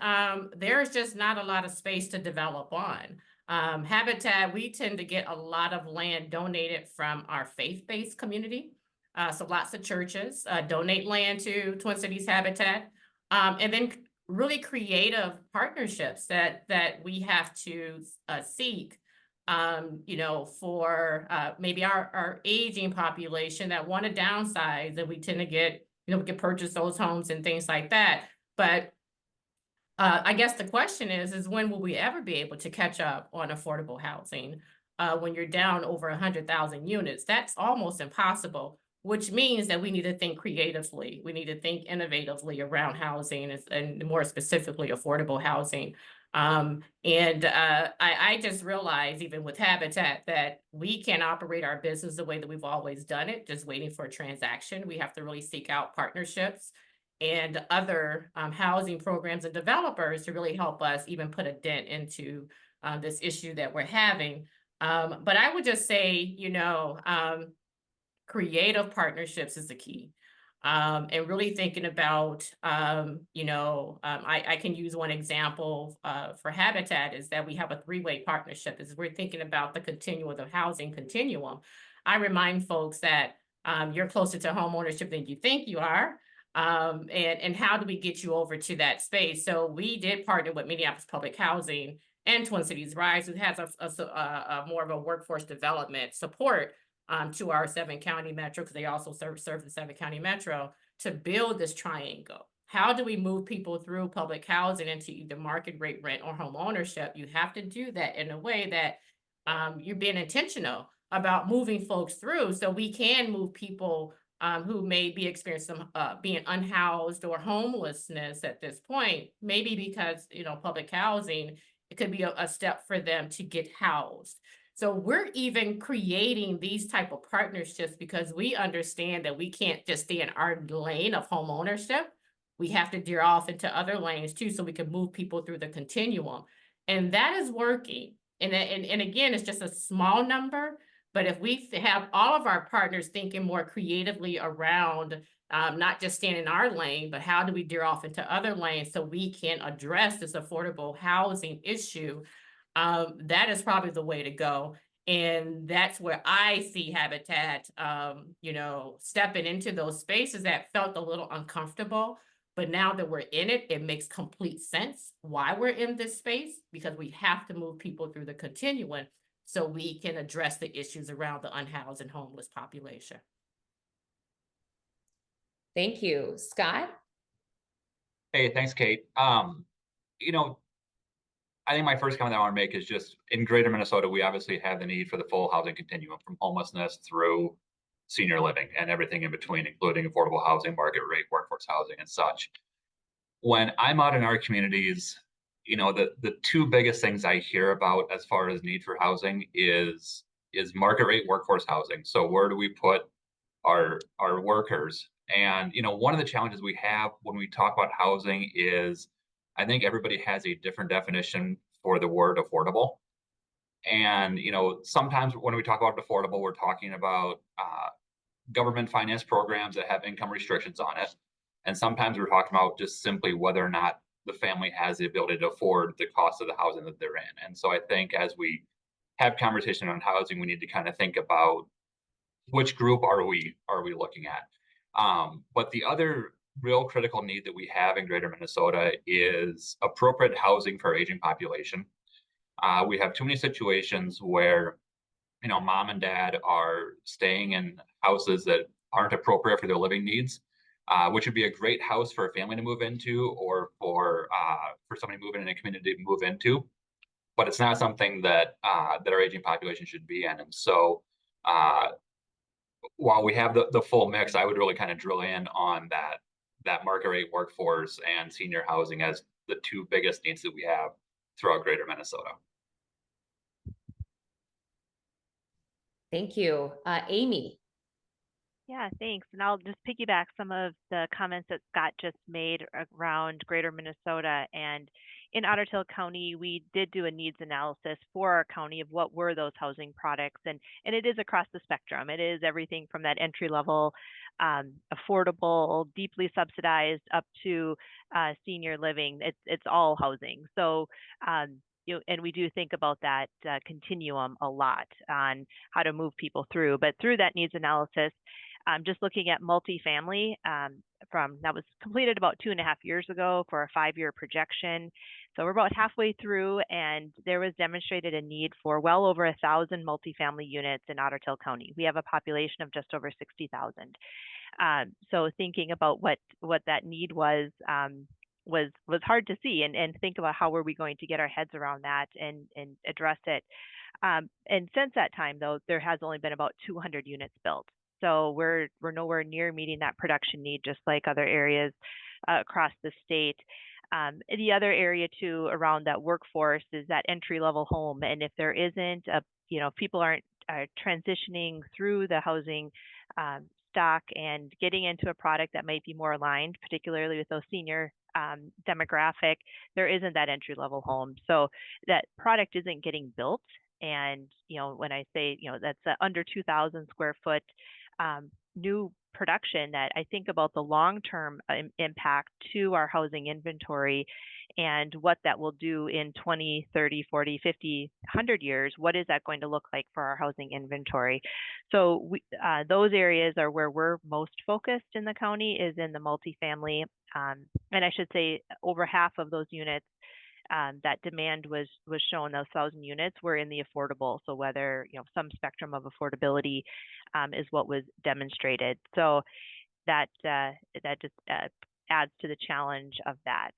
there's just not a lot of space to develop on. Habitat, we tend to get a lot of land donated from our faith-based community. So lots of churches donate land to Twin Cities Habitat. And then really creative partnerships that we have to seek, for maybe our aging population that want to downsize, and we tend to get, we can purchase those homes and things like that. But I guess the question is when will we ever be able to catch up on affordable housing when you're down over 100,000 units? That's almost impossible, which means that we need to think creatively. We need to think innovatively around housing and more specifically affordable housing. I just realized, even with Habitat, that we can't operate our business the way that we've always done it, just waiting for a transaction. We have to really seek out partnerships and other housing programs and developers to really help us even put a dent into this issue that we're having. But I would just say, creative partnerships is the key. And really thinking about, I can use one example for Habitat is that we have a 3-way partnership. Is we're thinking about the continuum, the housing continuum. I remind folks that you're closer to homeownership than you think you are. And how do we get you over to that space? So we did partner with Minneapolis Public Housing and Twin Cities Rise, who has a more of a workforce development support to our 7-county metro, because they also serve the 7-county metro, to build this triangle. How do we move people through public housing into either market rate rent or home ownership? You have to do that in a way that you're being intentional about moving folks through, so we can move people who may be experiencing being unhoused or homelessness at this point, maybe because, public housing, it could be a step for them to get housed. So we're even creating these type of partnerships because we understand that we can't just stay in our lane of home ownership. We have to veer off into other lanes too, so we can move people through the continuum. And that is working. And again, it's just a small number, but if we have all of our partners thinking more creatively around not just staying in our lane, but how do we veer off into other lanes so we can address this affordable housing issue, that is probably the way to go. And that's where I see Habitat, stepping into those spaces that felt a little uncomfortable. But now that we're in it, it makes complete sense why we're in this space, because we have to move people through the continuum so we can address the issues around the unhoused and homeless population. Thank you. Scott? Hey, thanks, Kate. I think my first comment I want to make is just in greater Minnesota, we obviously have the need for the full housing continuum from homelessness through senior living and everything in between, including affordable housing, market rate, workforce housing, and such. When I'm out in our communities, the 2 biggest things I hear about as far as need for housing is market rate workforce housing. So where do we put our workers? And, one of the challenges we have when we talk about housing is I think everybody has a different definition for the word affordable. And, sometimes when we talk about affordable, we're talking about government finance programs that have income restrictions on it. And sometimes we're talking about just simply whether or not the family has the ability to afford the cost of the housing that they're in. And so I think as we have conversation on housing, we need to kind of think about which group are we looking at. But the other real critical need that we have in Greater Minnesota is appropriate housing for our aging population. We have too many situations where, you know, mom and dad are staying in houses that aren't appropriate for their living needs, which would be a great house for a family to move into, or for somebody moving in a community to move into. But it's not something that that our aging population should be in. And so while we have the full mix, I would really kind of drill in on that market rate workforce and senior housing as the two biggest needs that we have throughout Greater Minnesota. Thank you. Amy. Yeah, thanks. And I'll just piggyback some of the comments that Scott just made around Greater Minnesota. And in Otter Tail County, we did do a needs analysis for our county of what were those housing products. And it is across the spectrum. It is everything from that entry level, affordable, deeply subsidized, up to senior living. It's all housing. So and we do think about that continuum a lot on how to move people through. But through that needs analysis, just looking at multifamily, that was completed about 2.5 years ago for a 5-year projection. So we're about halfway through, and there was demonstrated a need for well over 1,000 multifamily units in Otter Tail County. We have a population of just over 60,000. So thinking about what that need was hard to see, and think about how were we going to get our heads around that and address it. And since that time, though, there has only been about 200 units built. So we're nowhere near meeting that production need, just like other areas across the state. The other area too around that workforce is that entry level home, and if there isn't people aren't transitioning through the housing stock and getting into a product that might be more aligned, particularly with those senior demographic, there isn't that entry level home. So that product isn't getting built. And, when I say, that's under 2,000 square foot new production, that I think about the long-term impact to our housing inventory and what that will do in 20, 30, 40, 50, 100 years. What is that going to look like for our housing inventory? So those areas are where we're most focused in the county, is in the multifamily. And I should say over half of those units that demand was shown, those 1,000 units were in the affordable. So whether, some spectrum of affordability is what was demonstrated. So that just adds to the challenge of that.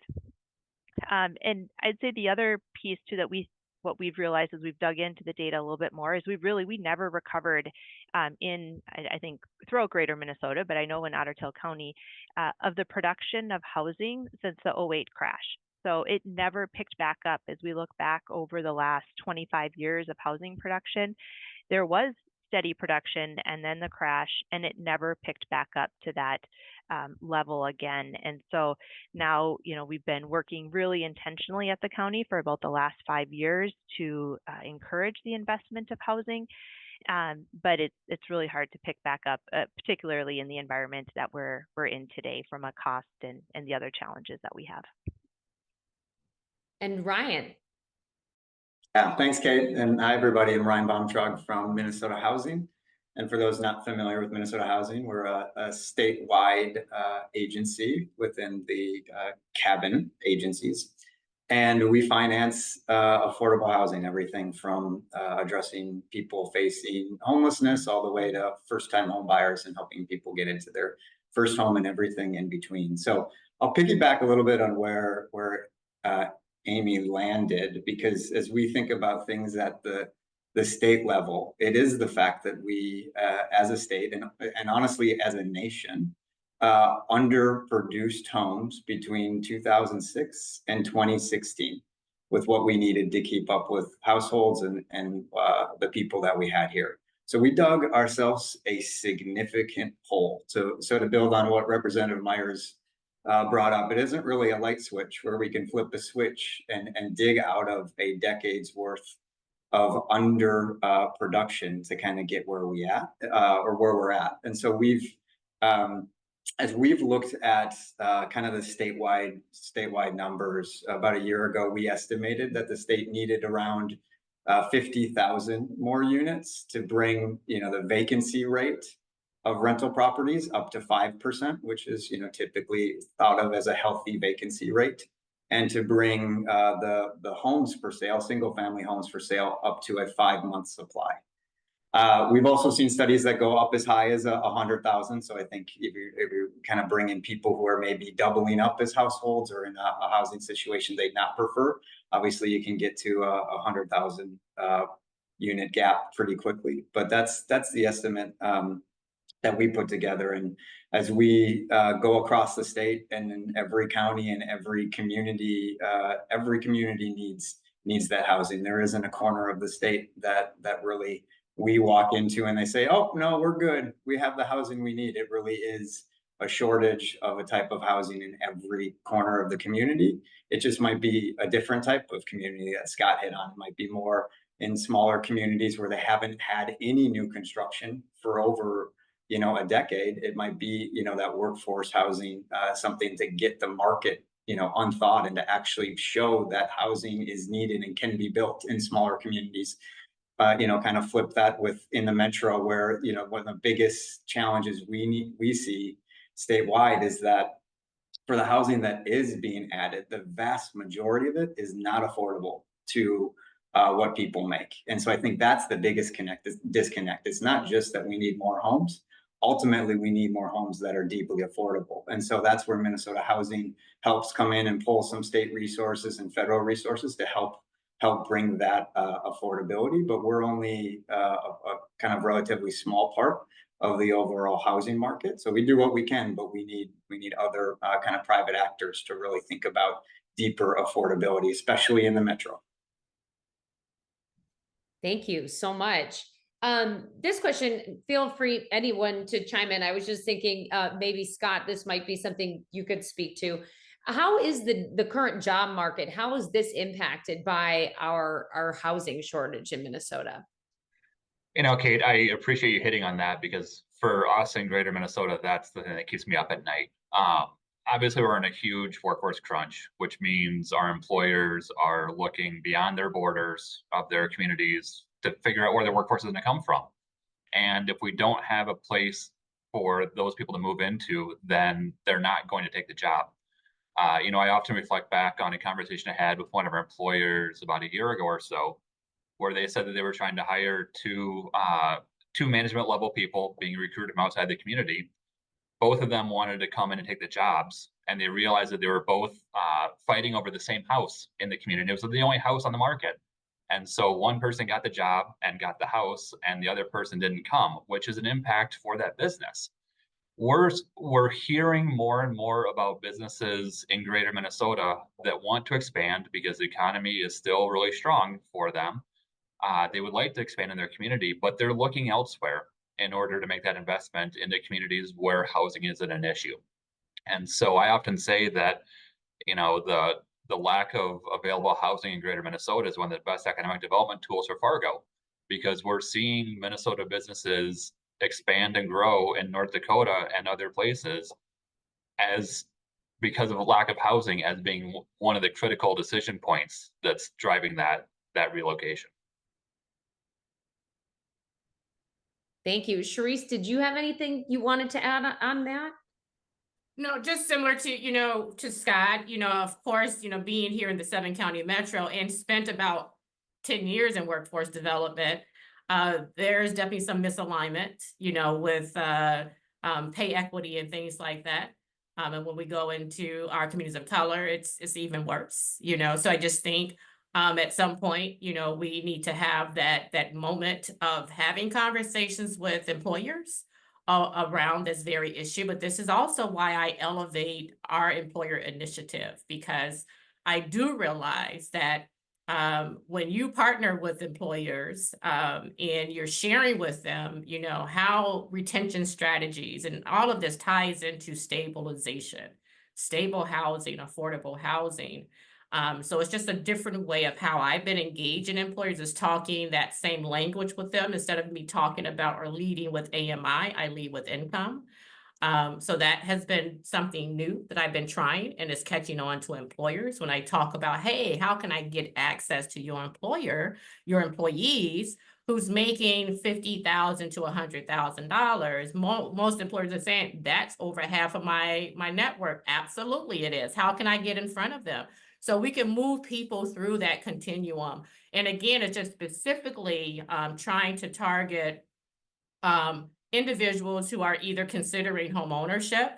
And I'd say the other piece too that what we've realized as we've dug into the data a little bit more is we never recovered I think throughout Greater Minnesota, but I know in Otter Tail County, of the production of housing since the 2008 crash. So it never picked back up. As we look back over the last 25 years of housing production, there was steady production and then the crash, and it never picked back up to that level again. And so now, we've been working really intentionally at the county for about the last 5 years to encourage the investment of housing. But it's really hard to pick back up, particularly in the environment that we're in today, from a cost and the other challenges that we have. And Ryan. Yeah, thanks, Kate. And hi, everybody. I'm Ryan Baumtrog from Minnesota Housing. And for those not familiar with Minnesota Housing, we're a statewide agency within the cabinet agencies. And we finance affordable housing, everything from addressing people facing homelessness all the way to first-time home buyers and helping people get into their first home and everything in between. So I'll piggyback a little bit on where Amy landed, because as we think about things at the state level, it is the fact that we, as a state and honestly as a nation, underproduced homes between 2006 and 2016 with what we needed to keep up with households and the people that we had here. So we dug ourselves a significant hole. So to build on what Representative Myers brought up, it isn't really a light switch where we can flip the switch and dig out of a decade's worth of under production to kind of get where we at or where we're at. And so we've as we've looked at kind of the statewide numbers, about a year ago, we estimated that the state needed around 50,000 more units to bring, the vacancy rate of rental properties up to 5%, which is, typically thought of as a healthy vacancy rate, and to bring the homes for sale, single family homes for sale, up to a 5-month supply. We've also seen studies that go up as high as 100,000. So I think if you kind of bring in people who are maybe doubling up as households or in a housing situation they'd not prefer, obviously you can get to a 100,000 unit gap pretty quickly. But that's the estimate that we put together. And as we go across the state and in every county and every community needs that housing. There isn't a corner of the state that really we walk into and they say, oh, no, we're good. We have the housing we need. It really is a shortage of a type of housing in every corner of the community. It just might be a different type of community that Scott hit on. It might be more in smaller communities where they haven't had any new construction for over, a decade. It might be, that workforce housing, something to get the market, unthought and to actually show that housing is needed and can be built in smaller communities. Kind of flip that in the metro where, one of the biggest challenges we see statewide is that for the housing that is being added, the vast majority of it is not affordable to what people make. And so I think that's the biggest disconnect. It's not just that we need more homes. Ultimately, we need more homes that are deeply affordable. And so that's where Minnesota Housing helps come in and pull some state resources and federal resources to help bring that affordability. But we're only a kind of relatively small part of the overall housing market. So we do what we can, but we need other kind of private actors to really think about deeper affordability, especially in the metro. Thank you so much. This question, feel free, anyone, to chime in. I was just thinking, maybe Scott, this might be something you could speak to. How is the current job market? How is this impacted by our housing shortage in Minnesota? Kate, I appreciate you hitting on that because for us in Greater Minnesota, that's the thing that keeps me up at night. Obviously, we're in a huge workforce crunch, which means our employers are looking beyond their borders of their communities to figure out where their workforce is going to come from. And if we don't have a place for those people to move into, then they're not going to take the job. I often reflect back on a conversation I had with one of our employers about a year ago or so, where they said that they were trying to hire two management level people being recruited from outside the community. Both of them wanted to come in and take the jobs, and they realized that they were both fighting over the same house in the community. It was the only house on the market. And so one person got the job and got the house, and the other person didn't come, which is an impact for that business. We're hearing more and more about businesses in Greater Minnesota that want to expand because the economy is still really strong for them. They would like to expand in their community, but they're looking elsewhere in order to make that investment into communities where housing isn't an issue. And so I often say that, the lack of available housing in Greater Minnesota is one of the best economic development tools for Fargo, because we're seeing Minnesota businesses expand and grow in North Dakota and other places because of a lack of housing as being one of the critical decision points that's driving that relocation. Thank you. Shereese, did you have anything you wanted to add on that? No, just similar to, to Scott, of course, being here in the 7-county metro and spent about 10 years in workforce development, there's definitely some misalignment, with pay equity and things like that. And when we go into our communities of color, it's even worse, So I just think at some point, we need to have that moment of having conversations with employers around this very issue. But this is also why I elevate our employer initiative, because I do realize that when you partner with employers and you're sharing with them, how retention strategies and all of this ties into stabilization, stable housing, affordable housing. So it's just a different way of how I've been engaging employers, is talking that same language with them. Instead of me talking about or leading with AMI, I lead with income. So that has been something new that I've been trying, and it's catching on to employers when I talk about, hey, how can I get access to your employer, your employees who's making $50,000 to $100,000? Most employers are saying that's over half of my network. Absolutely, it is. How can I get in front of them? So we can move people through that continuum. And again, it's just specifically trying to target individuals who are either considering home ownership,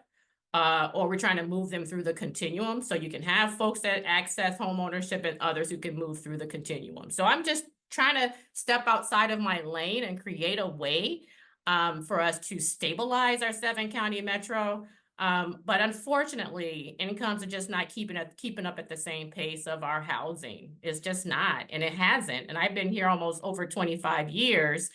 or we're trying to move them through the continuum. So you can have folks that access home ownership and others who can move through the continuum. So I'm just trying to step outside of my lane and create a way for us to stabilize our 7-county metro. But unfortunately, incomes are just not keeping up at the same pace of our housing. It's just not, and it hasn't. And I've been here almost over 25 years.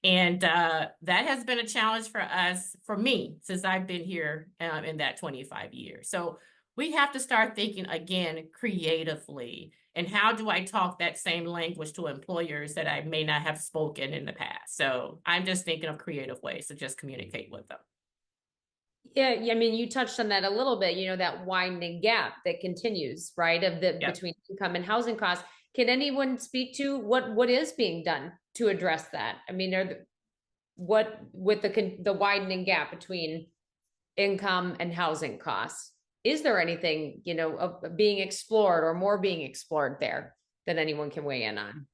And that has been a challenge for us, for me, since I've been here in that 25 years. So we have to start thinking again creatively. And how do I talk that same language to employers that I may not have spoken in the past? So I'm just thinking of creative ways to just communicate with them. Yeah, I mean, you touched on that a little bit, that widening gap that continues, right, of the between income and housing costs. Can anyone speak to what is being done to address that? I mean, with the widening gap between income and housing costs, is there anything, of being explored or more being explored there that anyone can weigh in on?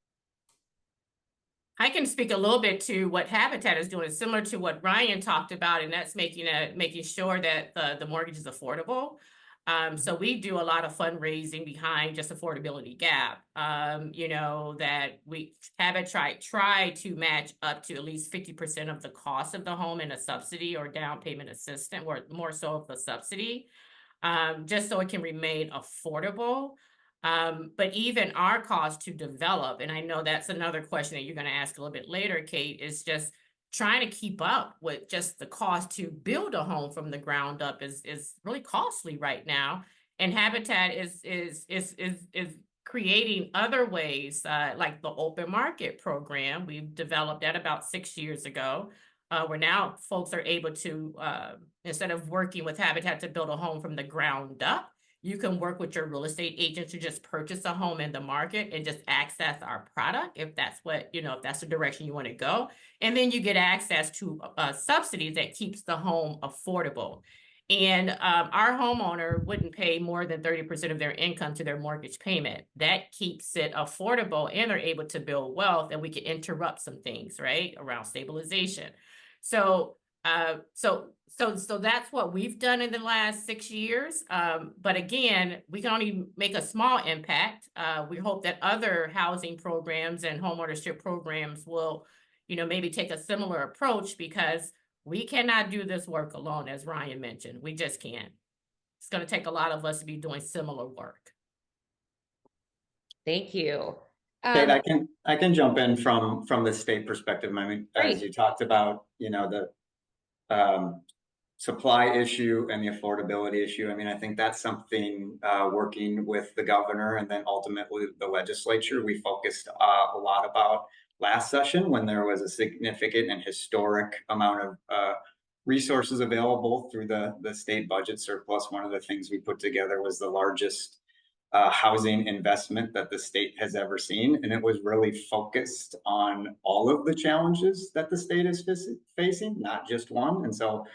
I can speak a little bit to what Habitat is doing, similar to what Ryan talked about, and that's making sure that the mortgage is affordable. So we do a lot of fundraising behind just affordability gap. That we Habitat try to match up to at least 50% of the cost of the home in a subsidy or down payment assistance, or more so of the subsidy, just so it can remain affordable. But even our cost to develop, and I know that's another question that you're going to ask a little bit later, Kate, is just trying to keep up with just the cost to build a home from the ground up is really costly right now. And Habitat is creating other ways, like the open market program. We've developed that about 6 years ago, where now folks are able to, instead of working with Habitat to build a home from the ground up, you can work with your real estate agent to just purchase a home in the market and just access our product if that's what, if that's the direction you want to go. And then you get access to subsidies that keeps the home affordable. And our homeowner wouldn't pay more than 30% of their income to their mortgage payment. That keeps it affordable, and they're able to build wealth, and we can interrupt some things, right, around stabilization. So that's what we've done in the last 6 years. But again, we can only make a small impact. We hope that other housing programs and homeownership programs will, maybe take a similar approach, because we cannot do this work alone, as Ryan mentioned. We just can't. It's going to take a lot of us to be doing similar work. Thank you. Kate, I can jump in from the state perspective. I mean, as you talked about, the supply issue and the affordability issue. I mean, I think that's something working with the governor and then ultimately the legislature, we focused a lot about last session when there was a significant and historic amount of resources available through the state budget surplus. One of the things we put together was the largest housing investment that the state has ever seen. And it was really focused on all of the challenges that the state is facing, not just one. And so,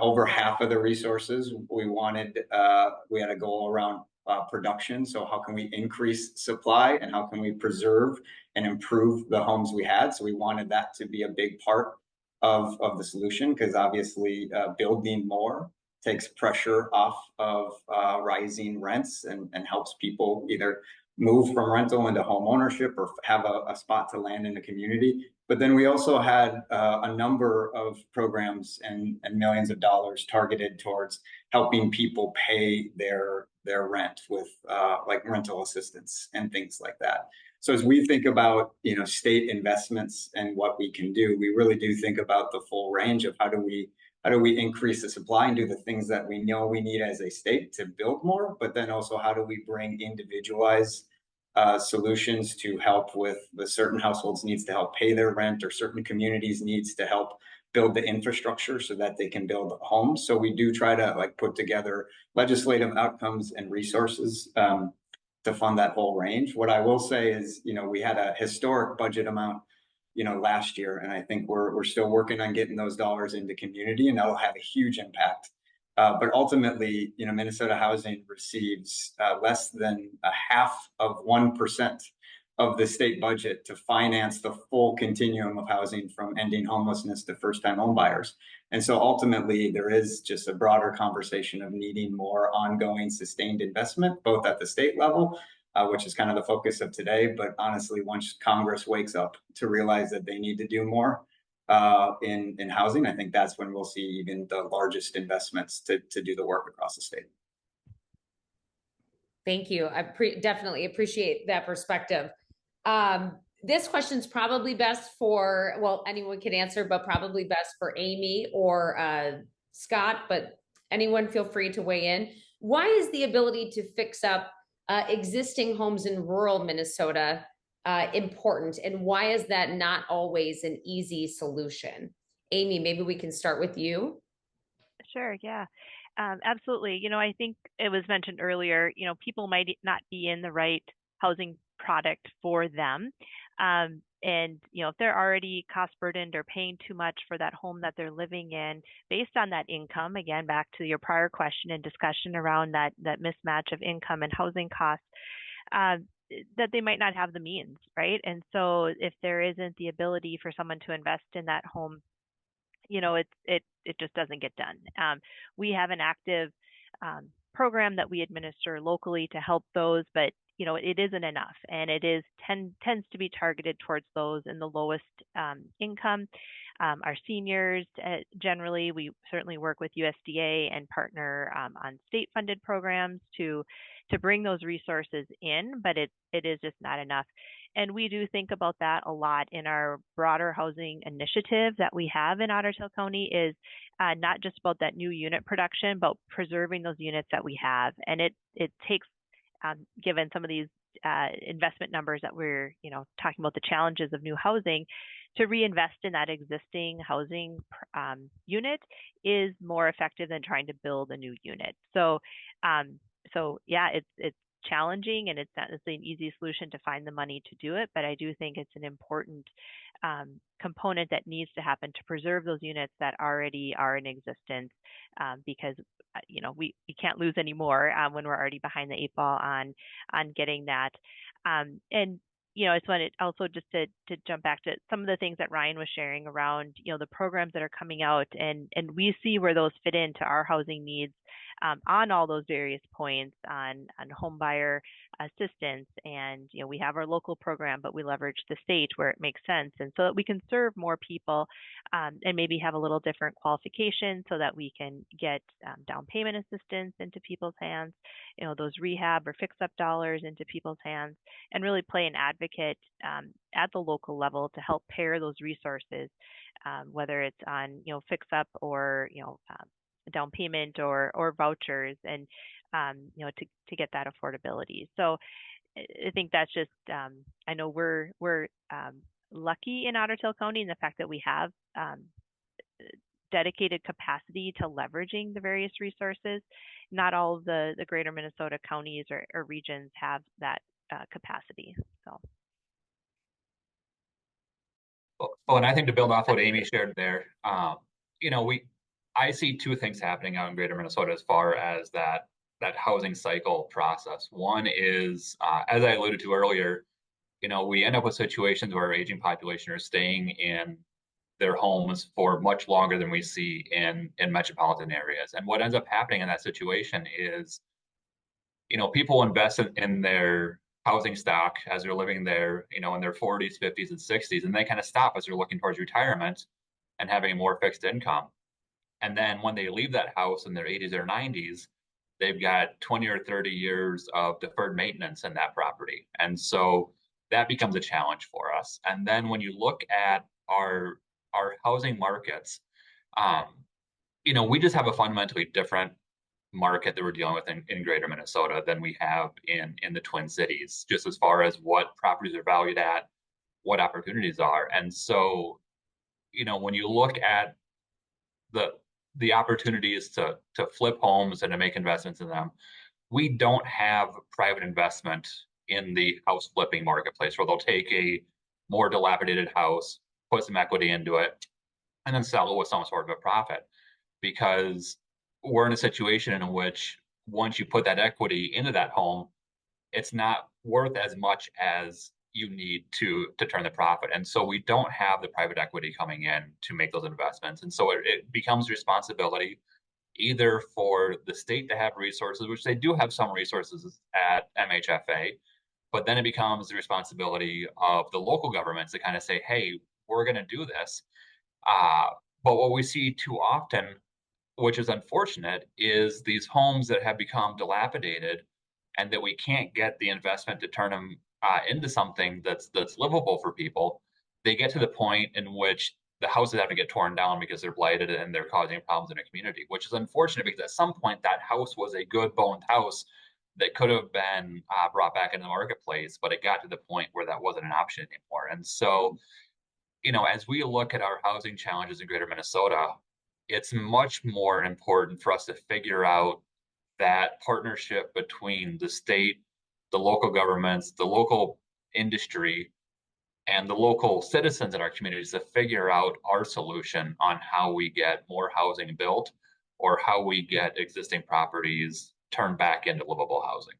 over half of the resources we had a goal around production. So how can we increase supply, and how can we preserve and improve the homes we had? So we wanted that to be a big part of the solution, because obviously building more takes pressure off of rising rents and helps people either move from rental into home ownership or have a spot to land in the community. But then we also had a number of programs and millions of dollars targeted towards helping people pay their rent with like rental assistance and things like that. So as we think about, state investments and what we can do, we really do think about the full range of how do we increase the supply and do the things that we know we need as a state to build more, but then also how do we bring individualized solutions to help with the certain households needs to help pay their rent, or certain communities needs to help build the infrastructure so that they can build homes. So we do try to like put together legislative outcomes and resources to fund that whole range. What I will say is, we had a historic budget amount, last year, and I think we're still working on getting those dollars into community, and that'll have a huge impact. But ultimately, Minnesota Housing receives less than 0.5% of the state budget to finance the full continuum of housing, from ending homelessness to first-time home buyers. And so ultimately, there is just a broader conversation of needing more ongoing sustained investment, both at the state level, which is kind of the focus of today. But honestly, once Congress wakes up to realize that they need to do more in housing, I think that's when we'll see even the largest investments to do the work across the state. Thank you. I definitely appreciate that perspective. This question is probably best for, well, anyone can answer, but probably best for Amy or Scott, but anyone feel free to weigh in. Why is the ability to fix up existing homes in rural Minnesota important, and why is that not always an easy solution? Amy, maybe we can start with you. Sure, yeah. Absolutely. I think it was mentioned earlier, people might not be in the right housing product for them. And, if they're already cost burdened or paying too much for that home that they're living in, based on that income, again, back to your prior question and discussion around that mismatch of income and housing costs, that they might not have the means, right? And so if there isn't the ability for someone to invest in that home, it just doesn't get done. We have an active program that we administer locally to help those, but it isn't enough, and it tends to be targeted towards those in the lowest income. Our seniors, generally, we certainly work with USDA and partner on state-funded programs to bring those resources in, but it is just not enough. And we do think about that a lot in our broader housing initiative that we have in Otter Tail County, is not just about that new unit production, but preserving those units that we have. And it takes, given some of these investment numbers that we're talking about, the challenges of new housing, to reinvest in that existing housing unit is more effective than trying to build a new unit. So yeah, it's challenging, and it's not necessarily an easy solution to find the money to do it, but I do think it's an important component that needs to happen to preserve those units that already are in existence, because we can't lose any more when we're already behind the 8 ball on getting that. And I just wanted also just to jump back to some of the things that Ryan was sharing around the programs that are coming out, and we see where those fit into our housing needs on all those various points on home buyer assistance. And we have our local program, but we leverage the state where it makes sense, and so that we can serve more people and maybe have a little different qualification so that we can get down payment assistance into people's hands, those rehab or fix up dollars into people's hands, and really play an advocate at the local level to help pair those resources, whether it's on fix up or down payment or vouchers, and to get that affordability. So I think that's just I know we're lucky in Otter Tail County in the fact that we have dedicated capacity to leveraging the various resources. Not all of the greater Minnesota counties or regions have that capacity. So. Well, and I think to build off what Amy shared there, I see two things happening out in greater Minnesota as far as that housing cycle process. One is, as I alluded to earlier, we end up with situations where our aging population are staying in their homes for much longer than we see in metropolitan areas. And what ends up happening in that situation is, people invest in their housing stock as they're living there, in their 40s, 50s, and 60s, and they kind of stop as they're looking towards retirement and having a more fixed income. And then when they leave that house in their 80s or 90s, they've got 20 or 30 years of deferred maintenance in that property. And so that becomes a challenge for us. And then when you look at our housing markets, we just have a fundamentally different market that we're dealing with in greater Minnesota than we have in the Twin Cities, just as far as what properties are valued at, what opportunities are. And so, when you look at the opportunities to flip homes and to make investments in them. We don't have private investment in the house flipping marketplace where they'll take a more dilapidated house, put some equity into it, and then sell it with some sort of a profit. Because we're in a situation in which once you put that equity into that home, it's not worth as much as you need to turn the profit. And so we don't have the private equity coming in to make those investments. And so it becomes responsibility either for the state to have resources, which they do have some resources at MHFA, but then it becomes the responsibility of the local governments to kind of say, hey, we're going to do this. But what we see too often, which is unfortunate, is these homes that have become dilapidated and that we can't get the investment to turn them into something that's livable for people. They get to the point in which the houses have to get torn down because they're blighted and they're causing problems in the community, which is unfortunate because at some point that house was a good boned house that could have been brought back into the marketplace, but it got to the point where that wasn't an option anymore. And so, you know, as we look at our housing challenges in Greater Minnesota, it's much more important for us to figure out that partnership between the state, the local governments, the local industry, and the local citizens in our communities to figure out our solution on how we get more housing built or how we get existing properties turned back into livable housing.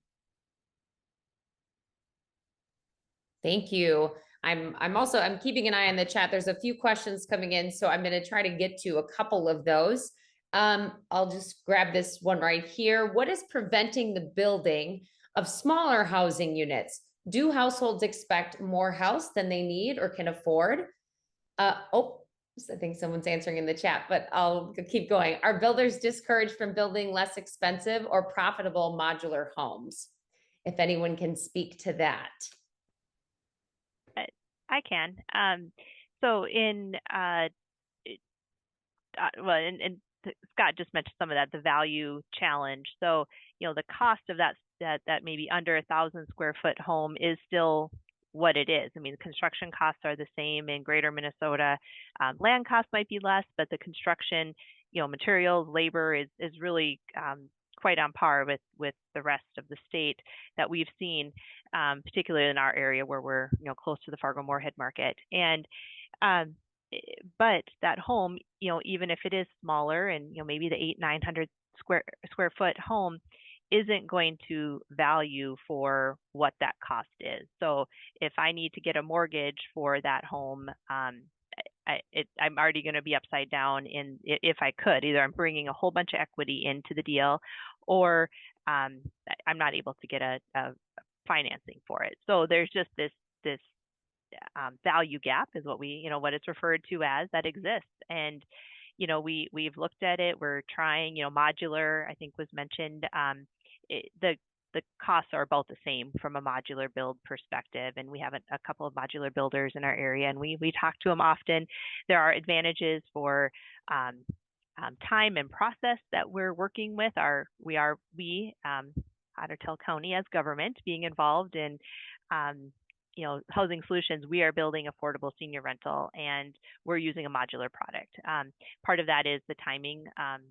Thank you. I'm keeping an eye on the chat. There's a few questions coming in, so I'm going to try to get to a couple of those. I'll just grab this one right here. What is preventing the building of smaller housing units? Do households expect more house than they need or can afford? I think someone's answering in the chat, but I'll keep going. Are builders discouraged from building less expensive or profitable modular homes? If anyone can speak to that. I can. So in Scott just mentioned some of that, the value challenge. So, you know, the cost of that maybe under 1,000 square foot home is still what it is. I mean, construction costs are the same in Greater Minnesota. Land costs might be less, but the construction, you know, materials, labor is really quite on par with the rest of the state that we've seen, particularly in our area where we're, you know, close to the Fargo-Moorhead market. And but that home, you know, even if it is smaller and, you know, maybe the 800-900 square foot home isn't going to value for what that cost is. So if I need to get a mortgage for that home, I'm already going to be upside down if I could. Either I'm bringing a whole bunch of equity into the deal, or I'm not able to get a financing for it. So there's just this value gap is what what it's referred to as, that exists. And, you know, we've looked at it. We're trying, you know, modular, I think was mentioned. The costs are about the same from a modular build perspective. And we have a couple of modular builders in our area, and we talk to them often. There are advantages for time and process that we're working with. Ottertail County as government being involved in you know, housing solutions. We are building affordable senior rental, and we're using a modular product. Part of that is the timing and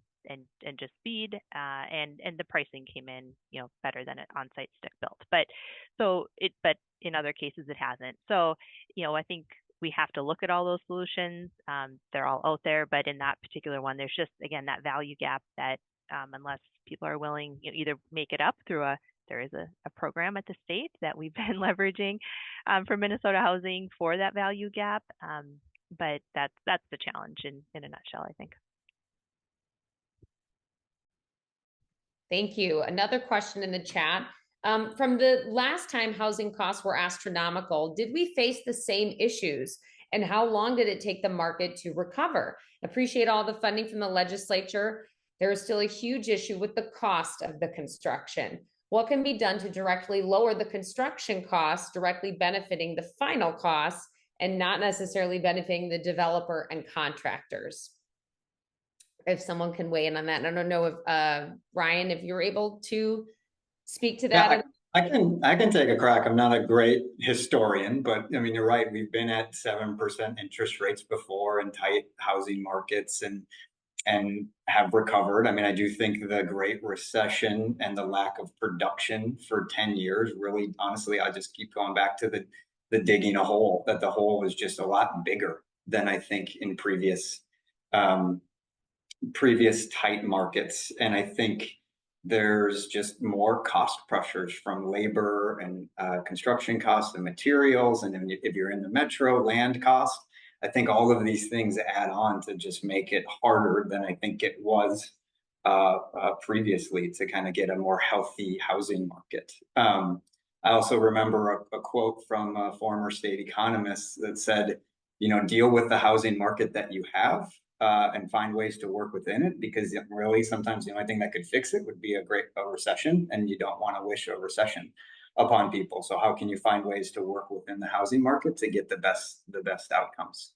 just speed, and the pricing came in, you know, better than an on-site stick built. But in other cases it hasn't. So, you know, I think we have to look at all those solutions. They're all out there, but in that particular one, there's just, again, that value gap that unless people are willing, you know, either make it up through there is a program at the state that we've been leveraging for Minnesota Housing for that value gap. But that's the challenge in a nutshell, I think. Thank you. Another question in the chat. From the last time housing costs were astronomical, did we face the same issues? And how long did it take the market to recover? Appreciate all the funding from the legislature. There is still a huge issue with the cost of the construction. What can be done to directly lower the construction costs, directly benefiting the final costs and not necessarily benefiting the developer and contractors? If someone can weigh in on that. And I don't know if Ryan, if you're able to speak to that. Yeah, I can take a crack. I'm not a great historian, but I mean, you're right. We've been at 7% interest rates before in tight housing markets, and and have recovered. I mean, I do think the Great Recession and the lack of production for 10 years, really, honestly, I just keep going back to the digging a hole, that the hole was just a lot bigger than I think in previous tight markets. And I think there's just more cost pressures from labor and construction costs and materials. And if you're in the metro, land costs, I think all of these things add on to just make it harder than I think it was previously to kind of get a more healthy housing market. I also remember a quote from a former state economist that said, you know, deal with the housing market that you have and find ways to work within it, because really sometimes the only thing that could fix it would be a recession, and you don't want to wish a recession upon people. So how can you find ways to work within the housing market to get the best outcomes?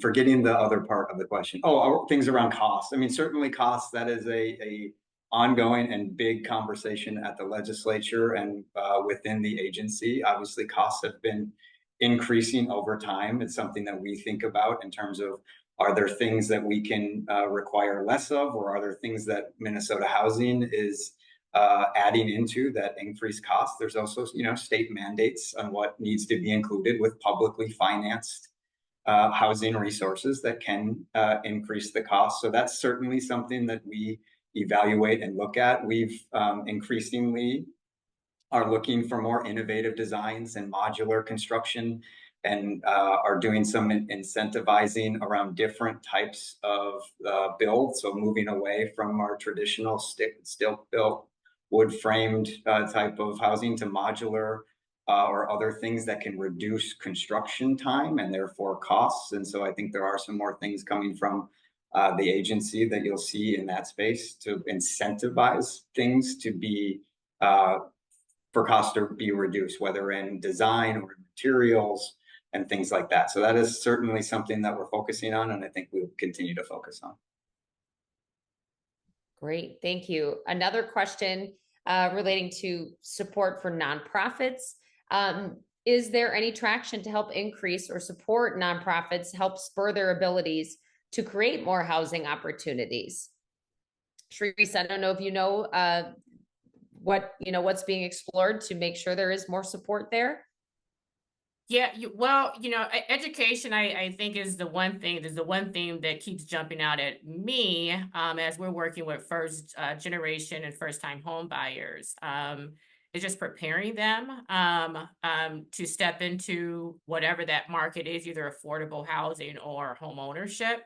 Forgetting the other part of the question. Oh, things around costs. I mean, certainly costs, that is a ongoing and big conversation at the legislature and within the agency. Obviously, costs have been increasing over time. It's something that we think about in terms of, are there things that we can require less of, or are there things that Minnesota Housing is adding into that increase costs? There's also, you know, state mandates on what needs to be included with publicly financed housing resources that can increase the cost. So that's certainly something that we evaluate and look at. We've increasingly are looking for more innovative designs and modular construction, and are doing some incentivizing around different types of build. So moving away from our traditional stick built wood framed type of housing to modular or other things that can reduce construction time and therefore costs. And so I think there are some more things coming from the agency that you'll see in that space to incentivize things to be for cost to be reduced, whether in design or materials and things like that. So that is certainly something that we're focusing on, and I think we'll continue to focus on. Great, thank you. Another question relating to support for nonprofits. Is there any traction to help increase or support nonprofits, help spur their abilities to create more housing opportunities? Shereese, I don't know if you know what's being explored to make sure there is more support there. Yeah, well, education, I think is the one thing, that keeps jumping out at me as we're working with first generation and first time home buyers. It's just preparing them to step into whatever that market is, either affordable housing or home ownership.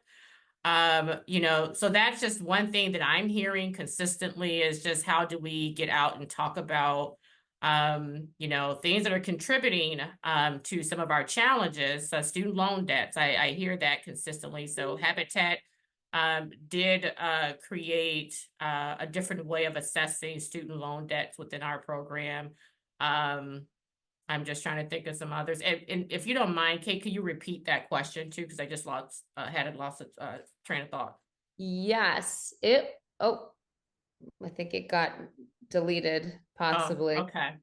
So that's just one thing that I'm hearing consistently, is just how do we get out and talk about things that are contributing to some of our challenges, student loan debts. I hear that consistently. So Habitat did create a different way of assessing student loan debts within our program. I'm just trying to think of some others. And if you don't mind, Kate, can you repeat that question too? Because I just had lost a train of thought. Yes. I think it got deleted, possibly. Oh, okay.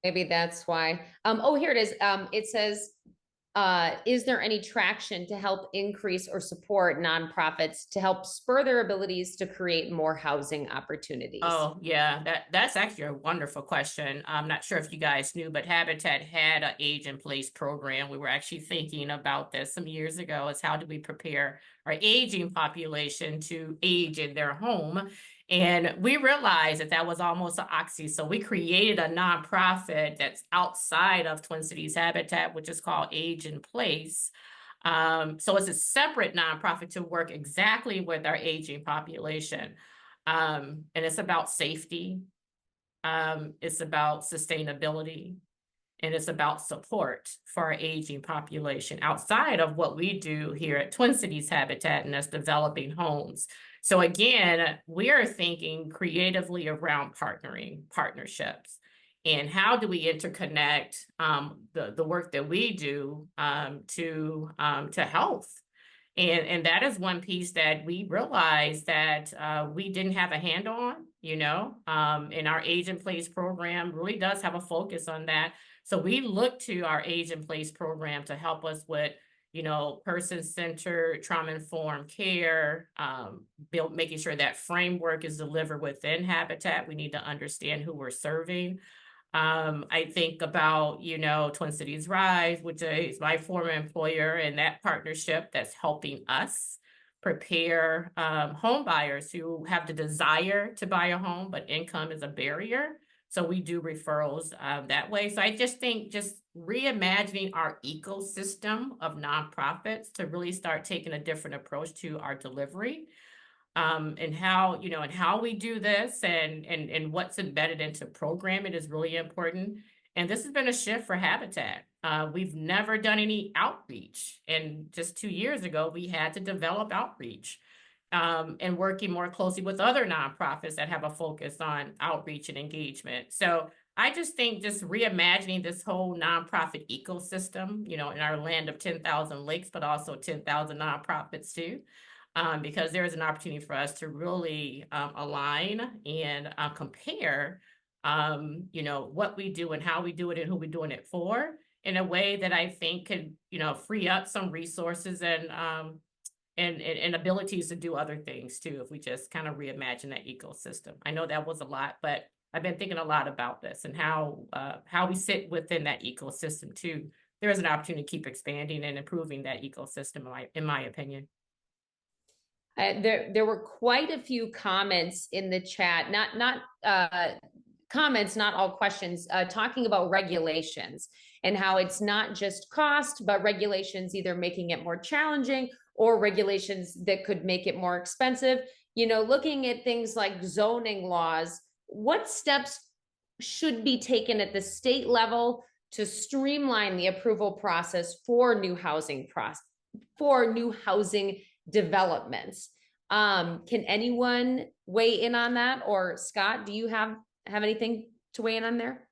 Maybe that's why. Here it is. It says, is there any traction to help increase or support nonprofits to help spur their abilities to create more housing opportunities? Oh, yeah, that's actually a wonderful question. I'm not sure if you guys knew, but Habitat had an age-in-place program. We were actually thinking about this some years ago, is how do we prepare our aging population to age in their home? And we realized that was almost an oxy. So we created a nonprofit that's outside of Twin Cities Habitat, which is called Age in Place. So it's a separate nonprofit to work exactly with our aging population. And it's about safety. It's about sustainability. And it's about support for our aging population outside of what we do here at Twin Cities Habitat, and that's developing homes. So again, we are thinking creatively around partnerships, and how do we interconnect the work that we do to health. And that is one piece that we realized that we didn't have a hand on, and our Age in Place program really does have a focus on that. So we look to our Age in Place program to help us with, person-centered, trauma-informed care, making sure that framework is delivered within Habitat. We need to understand who we're serving. I think about, Twin Cities Rise, which is my former employer, and that partnership that's helping us prepare home buyers who have the desire to buy a home, but income is a barrier. So we do referrals that way. So I just think just reimagining our ecosystem of nonprofits to really start taking a different approach to our delivery. And how we do this and what's embedded into programming is really important. And this has been a shift for Habitat. We've never done any outreach. And just 2 years ago, we had to develop outreach and working more closely with other nonprofits that have a focus on outreach and engagement. So I just think just reimagining this whole nonprofit ecosystem, in our land of 10,000 lakes, but also 10,000 nonprofits too. Because there is an opportunity for us to really align and compare, what we do and how we do it and who we're doing it for in a way that I think could, free up some resources and abilities to do other things too, if we just kind of reimagine that ecosystem. I know that was a lot, but I've been thinking a lot about this and how we sit within that ecosystem too. There is an opportunity to keep expanding and improving that ecosystem, in my opinion. There were quite a few comments in the chat, not comments, not all questions, talking about regulations and how it's not just cost, but regulations either making it more challenging or regulations that could make it more expensive. Looking at things like zoning laws, what steps should be taken at the state level to streamline the approval process for new housing developments? Can anyone weigh in on that? Or Scott, do you have anything to weigh in on there?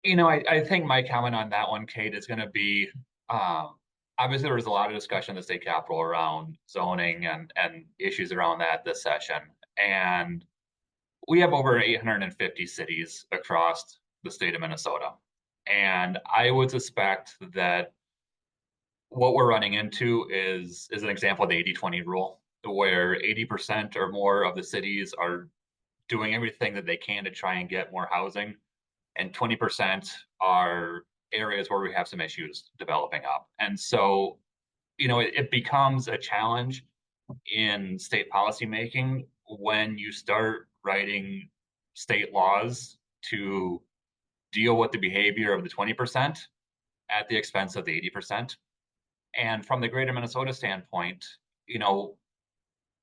I think my comment on that one, Kate, is going to be, obviously there was a lot of discussion in the state capitol around zoning and issues around that this session. And we have over 850 cities across the state of Minnesota. And I would suspect that what we're running into is an example of the 80-20 rule, where 80% or more of the cities are doing everything that they can to try and get more housing, and 20% are areas where we have some issues developing up. And so, it becomes a challenge in state policy making when you start writing state laws to deal with the behavior of the 20% at the expense of the 80%. And from the greater Minnesota standpoint,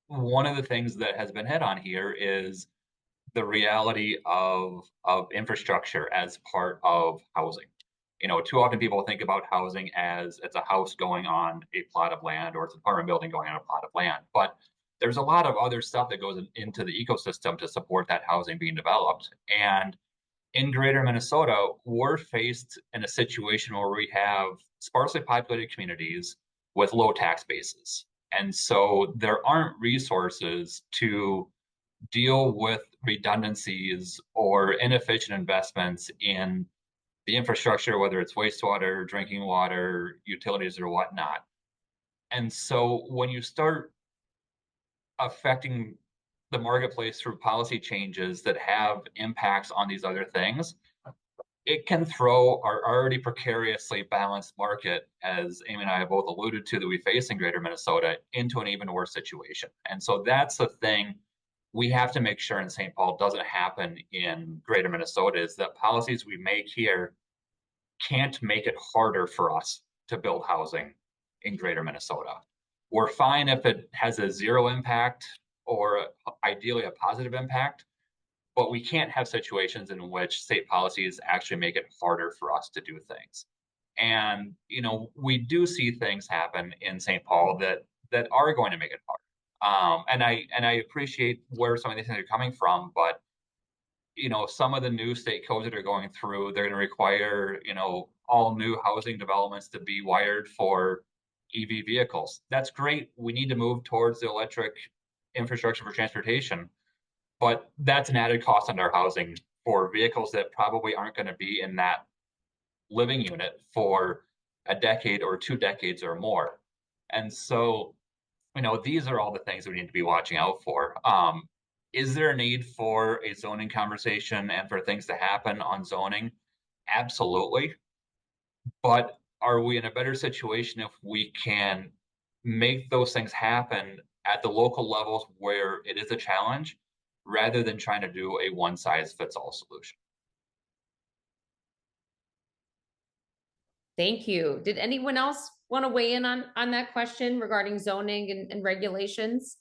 one of the things that has been hit on here is the reality of infrastructure as part of housing. Too often people think about housing as it's a house going on a plot of land, or it's an apartment building going on a plot of land. But there's a lot of other stuff that goes into the ecosystem to support that housing being developed. And in greater Minnesota, we're faced in a situation where we have sparsely populated communities with low tax bases. And so there aren't resources to deal with redundancies or inefficient investments in the infrastructure, whether it's wastewater, drinking water, utilities, or whatnot. And so when you start affecting the marketplace through policy changes that have impacts on these other things, it can throw our already precariously balanced market, as Amy and I have both alluded to, that we face in greater Minnesota, into an even worse situation. And so that's the thing we have to make sure in St. Paul doesn't happen in greater Minnesota, is that policies we make here can't make it harder for us to build housing in greater Minnesota. We're fine if it has a zero impact or ideally a positive impact, but we can't have situations in which state policies actually make it harder for us to do things. And, we do see things happen in St. Paul that are going to make it hard. And I appreciate where some of these things are coming from, but, some of the new state codes that are going through, they're going to require, all new housing developments to be wired for EV vehicles. That's great. We need to move towards the electric infrastructure for transportation, but that's an added cost on our housing for vehicles that probably aren't going to be in that living unit for a decade or 2 decades or more. And so, these are all the things we need to be watching out for. Is there a need for a zoning conversation and for things to happen on zoning? Absolutely. But are we in a better situation if we can make those things happen at the local levels where it is a challenge, rather than trying to do a one size fits all solution? Thank you. Did anyone else want to weigh in on that question regarding zoning and regulations?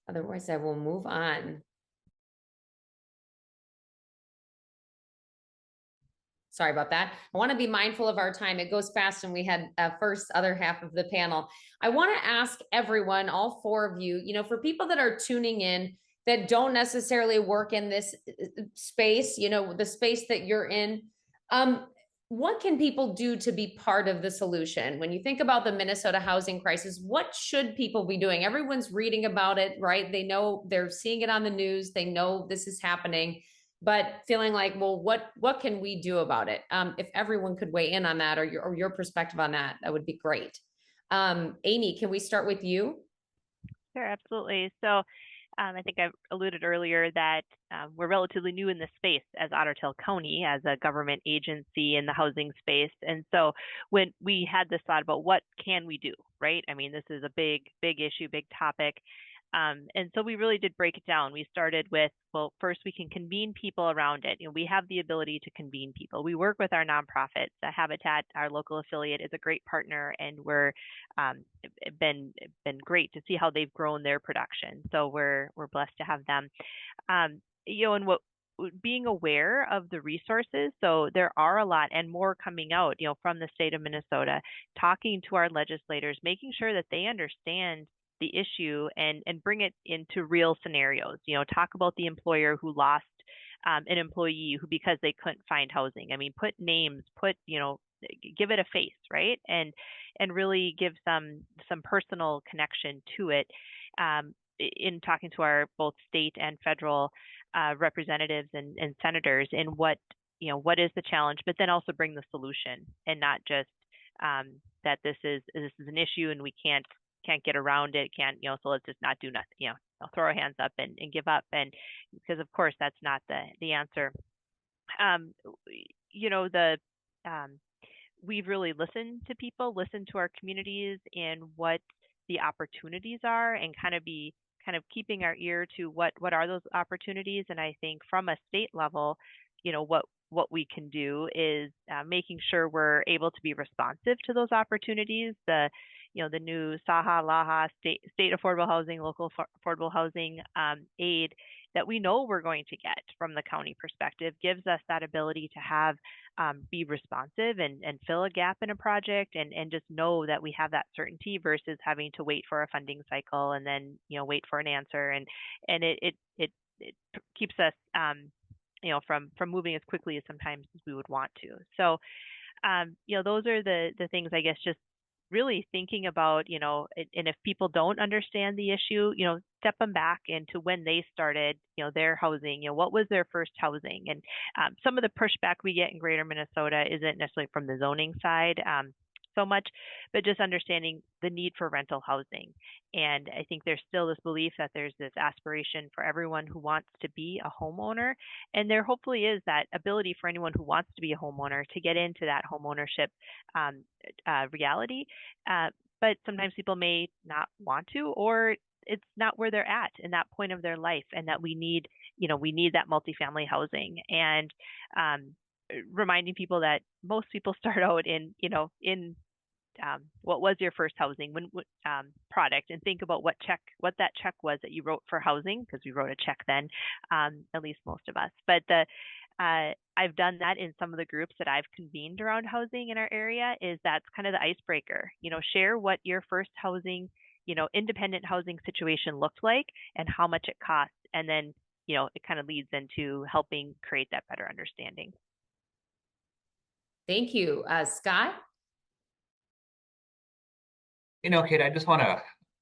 Otherwise, I will move on. Sorry about that. I want to be mindful of our time. It goes fast, and we had first other half of the panel. I want to ask everyone, all four of you, for people that are tuning in that don't necessarily work in this space, the space that you're in, what can people do to be part of the solution? When you think about the Minnesota housing crisis, what should people be doing? Everyone's reading about it, right? They know, they're seeing it on the news. They know this is happening, but feeling like, well, what can we do about it? If everyone could weigh in on that, or your perspective on that, that would be great. Amy, can we start with you? Sure, absolutely. So I think I alluded earlier that we're relatively new in this space as Otter Tail County, as a government agency in the housing space. And so when we had this thought about what can we do, right? I mean, this is a big issue, big topic. And so we really did break it down. We started with, well, first we can convene people around it. We have the ability to convene people. We work with our nonprofits. Habitat, our local affiliate, is a great partner, and we're been great to see how they've grown their production. So we're blessed to have them. And what being aware of the resources. So there are a lot and more coming out, from the state of Minnesota, talking to our legislators, making sure that they understand the issue and bring it into real scenarios. Talk about the employer who lost an employee because they couldn't find housing. I mean, put names, give it a face, right? And really give some personal connection to it. In talking to our both state and federal representatives and senators in what is the challenge, but then also bring the solution, and not just that this is an issue and we can't get around it, so let's just not do nothing, throw our hands up and give up. And because of course that's not the answer. We've really listened to people, listened to our communities and what the opportunities are, and kind of keeping our ear to what are those opportunities. And I think from a state level, what we can do is making sure we're able to be responsive to those opportunities. The new SAHA, LAHA, state affordable housing, local affordable housing aid that we know we're going to get from the county perspective gives us that ability to have be responsive and fill a gap in a project, and just know that we have that certainty versus having to wait for a funding cycle and then wait for an answer, and it keeps us from moving as quickly as sometimes as we would want to. So those are the things, I guess, just really thinking about, and if people don't understand the issue, step them back into when they started, their housing, what was their first housing. And some of the pushback we get in greater Minnesota isn't necessarily from the zoning side so much, but just understanding the need for rental housing. And I think there's still this belief that there's this aspiration for everyone who wants to be a homeowner. And there hopefully is that ability for anyone who wants to be a homeowner to get into that homeownership reality. But sometimes people may not want to, or it's not where they're at in that point of their life, and that we need that multifamily housing. And reminding people that most people start out in what was your first housing product, and think about what that check was that you wrote for housing, because we wrote a check then, at least most of us. But I've done that in some of the groups that I've convened around housing in our area. That's kind of the icebreaker. Share what your first housing, independent housing situation looked like and how much it cost, and then it kind of leads into helping create that better understanding. Thank you. Scott? Kate, I just want to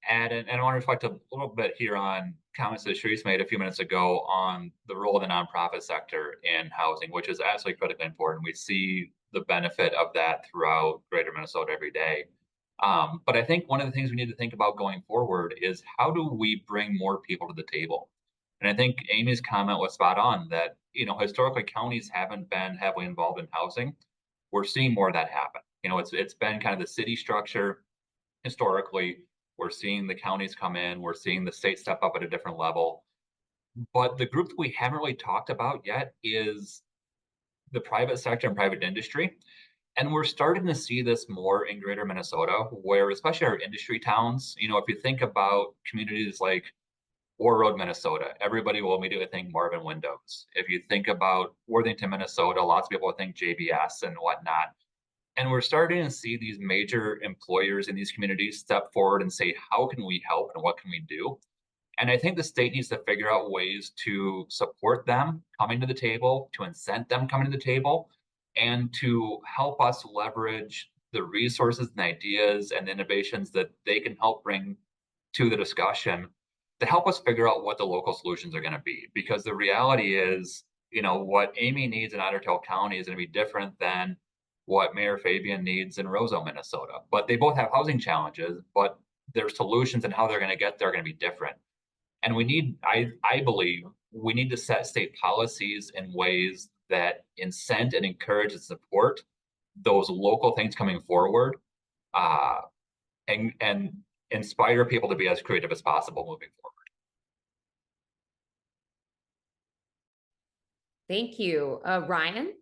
add, and I want to reflect a little bit here on comments that Shereese made a few minutes ago on the role of the nonprofit sector in housing, which is absolutely critically important. We see the benefit of that throughout greater Minnesota every day. But I think one of the things we need to think about going forward is how do we bring more people to the table? And I think Amy's comment was spot on that, historically counties haven't been heavily involved in housing. We're seeing more of that happen. It's been kind of the city structure historically. We're seeing the counties come in, we're seeing the state step up at a different level. But the group that we haven't really talked about yet is the private sector and private industry. And we're starting to see this more in greater Minnesota, where especially our industry towns, if you think about communities like War Road, Minnesota, everybody will immediately think Marvin Windows. If you think about Worthington, Minnesota, lots of people think JBS and whatnot. And we're starting to see these major employers in these communities step forward and say, how can we help and what can we do? And I think the state needs to figure out ways to support them coming to the table, to incent them coming to the table, and to help us leverage the resources and ideas and innovations that they can help bring to the discussion to help us figure out what the local solutions are going to be. Because the reality is, what Amy needs in Otter Tail County is going to be different than what Mayor Fabian needs in Roseau, Minnesota. But they both have housing challenges, but their solutions and how they're going to get there are going to be different. And we need, I believe, we need to set state policies in ways that incent and encourage and support those local things coming forward, and inspire people to be as creative as possible moving forward. Thank you. Ryan?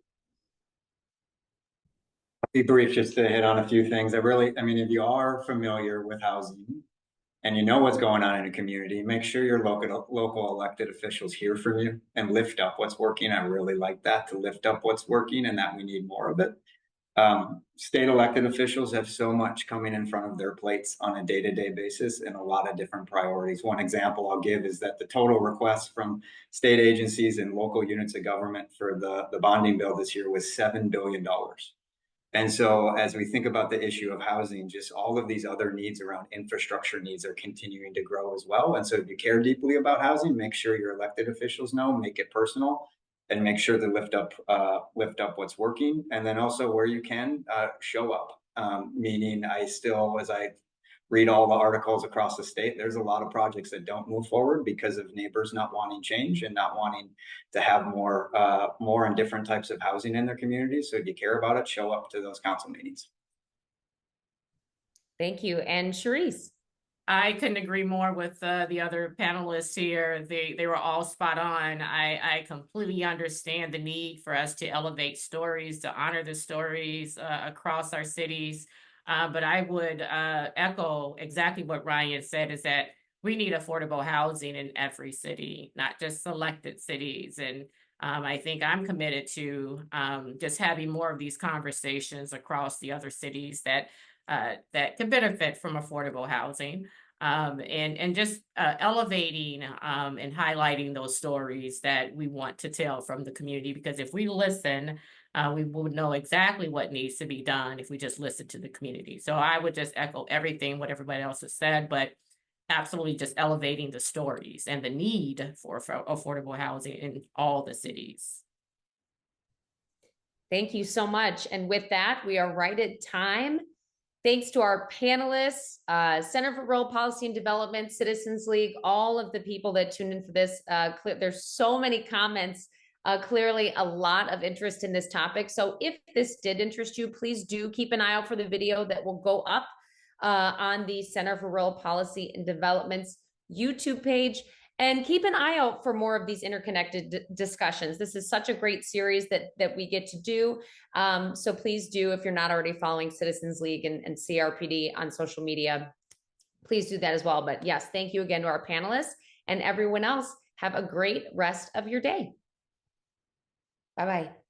Be brief, just to hit on a few things. If you are familiar with housing and you know what's going on in a community, make sure your local elected officials hear from you and lift up what's working. I really like that, to lift up what's working and that we need more of it. State elected officials have so much coming in front of their plates on a day-to-day basis and a lot of different priorities. One example I'll give is that the total requests from state agencies and local units of government for the bonding bill this year was $7 billion. And so as we think about the issue of housing, just all of these other needs around infrastructure needs are continuing to grow as well. And so if you care deeply about housing, make sure your elected officials know, make it personal, and make sure to lift up what's working. And then also where you can, show up. Meaning as I read all the articles across the state, there's a lot of projects that don't move forward because of neighbors not wanting change and not wanting to have more and different types of housing in their communities. So if you care about it, show up to those council meetings. Thank you. And Shereese? I couldn't agree more with the other panelists here. They were all spot on. I completely understand the need for us to elevate stories, to honor the stories across our cities. But I would echo exactly what Ryan said, is that we need affordable housing in every city, not just selected cities. And I think I'm committed to just having more of these conversations across the other cities that can benefit from affordable housing, and just elevating and highlighting those stories that we want to tell from the community. Because if we listen, we would know exactly what needs to be done if we just listen to the community. So I would just echo everything what everybody else has said, but absolutely just elevating the stories and the need for affordable housing in all the cities. Thank you so much. And with that, we are right at time. Thanks to our panelists, Center for Rural Policy and Development, Citizens League, all of the people that tuned in for this. There's so many comments, clearly a lot of interest in this topic. So if this did interest you, please do keep an eye out for the video that will go up on the Center for Rural Policy and Development's YouTube page. And keep an eye out for more of these interconnected discussions. This is such a great series that we get to do. So please do, if you're not already following Citizens League and CRPD on social media, please do that as well. But yes, thank you again to our panelists, and everyone else. Have a great rest of your day. Bye-bye.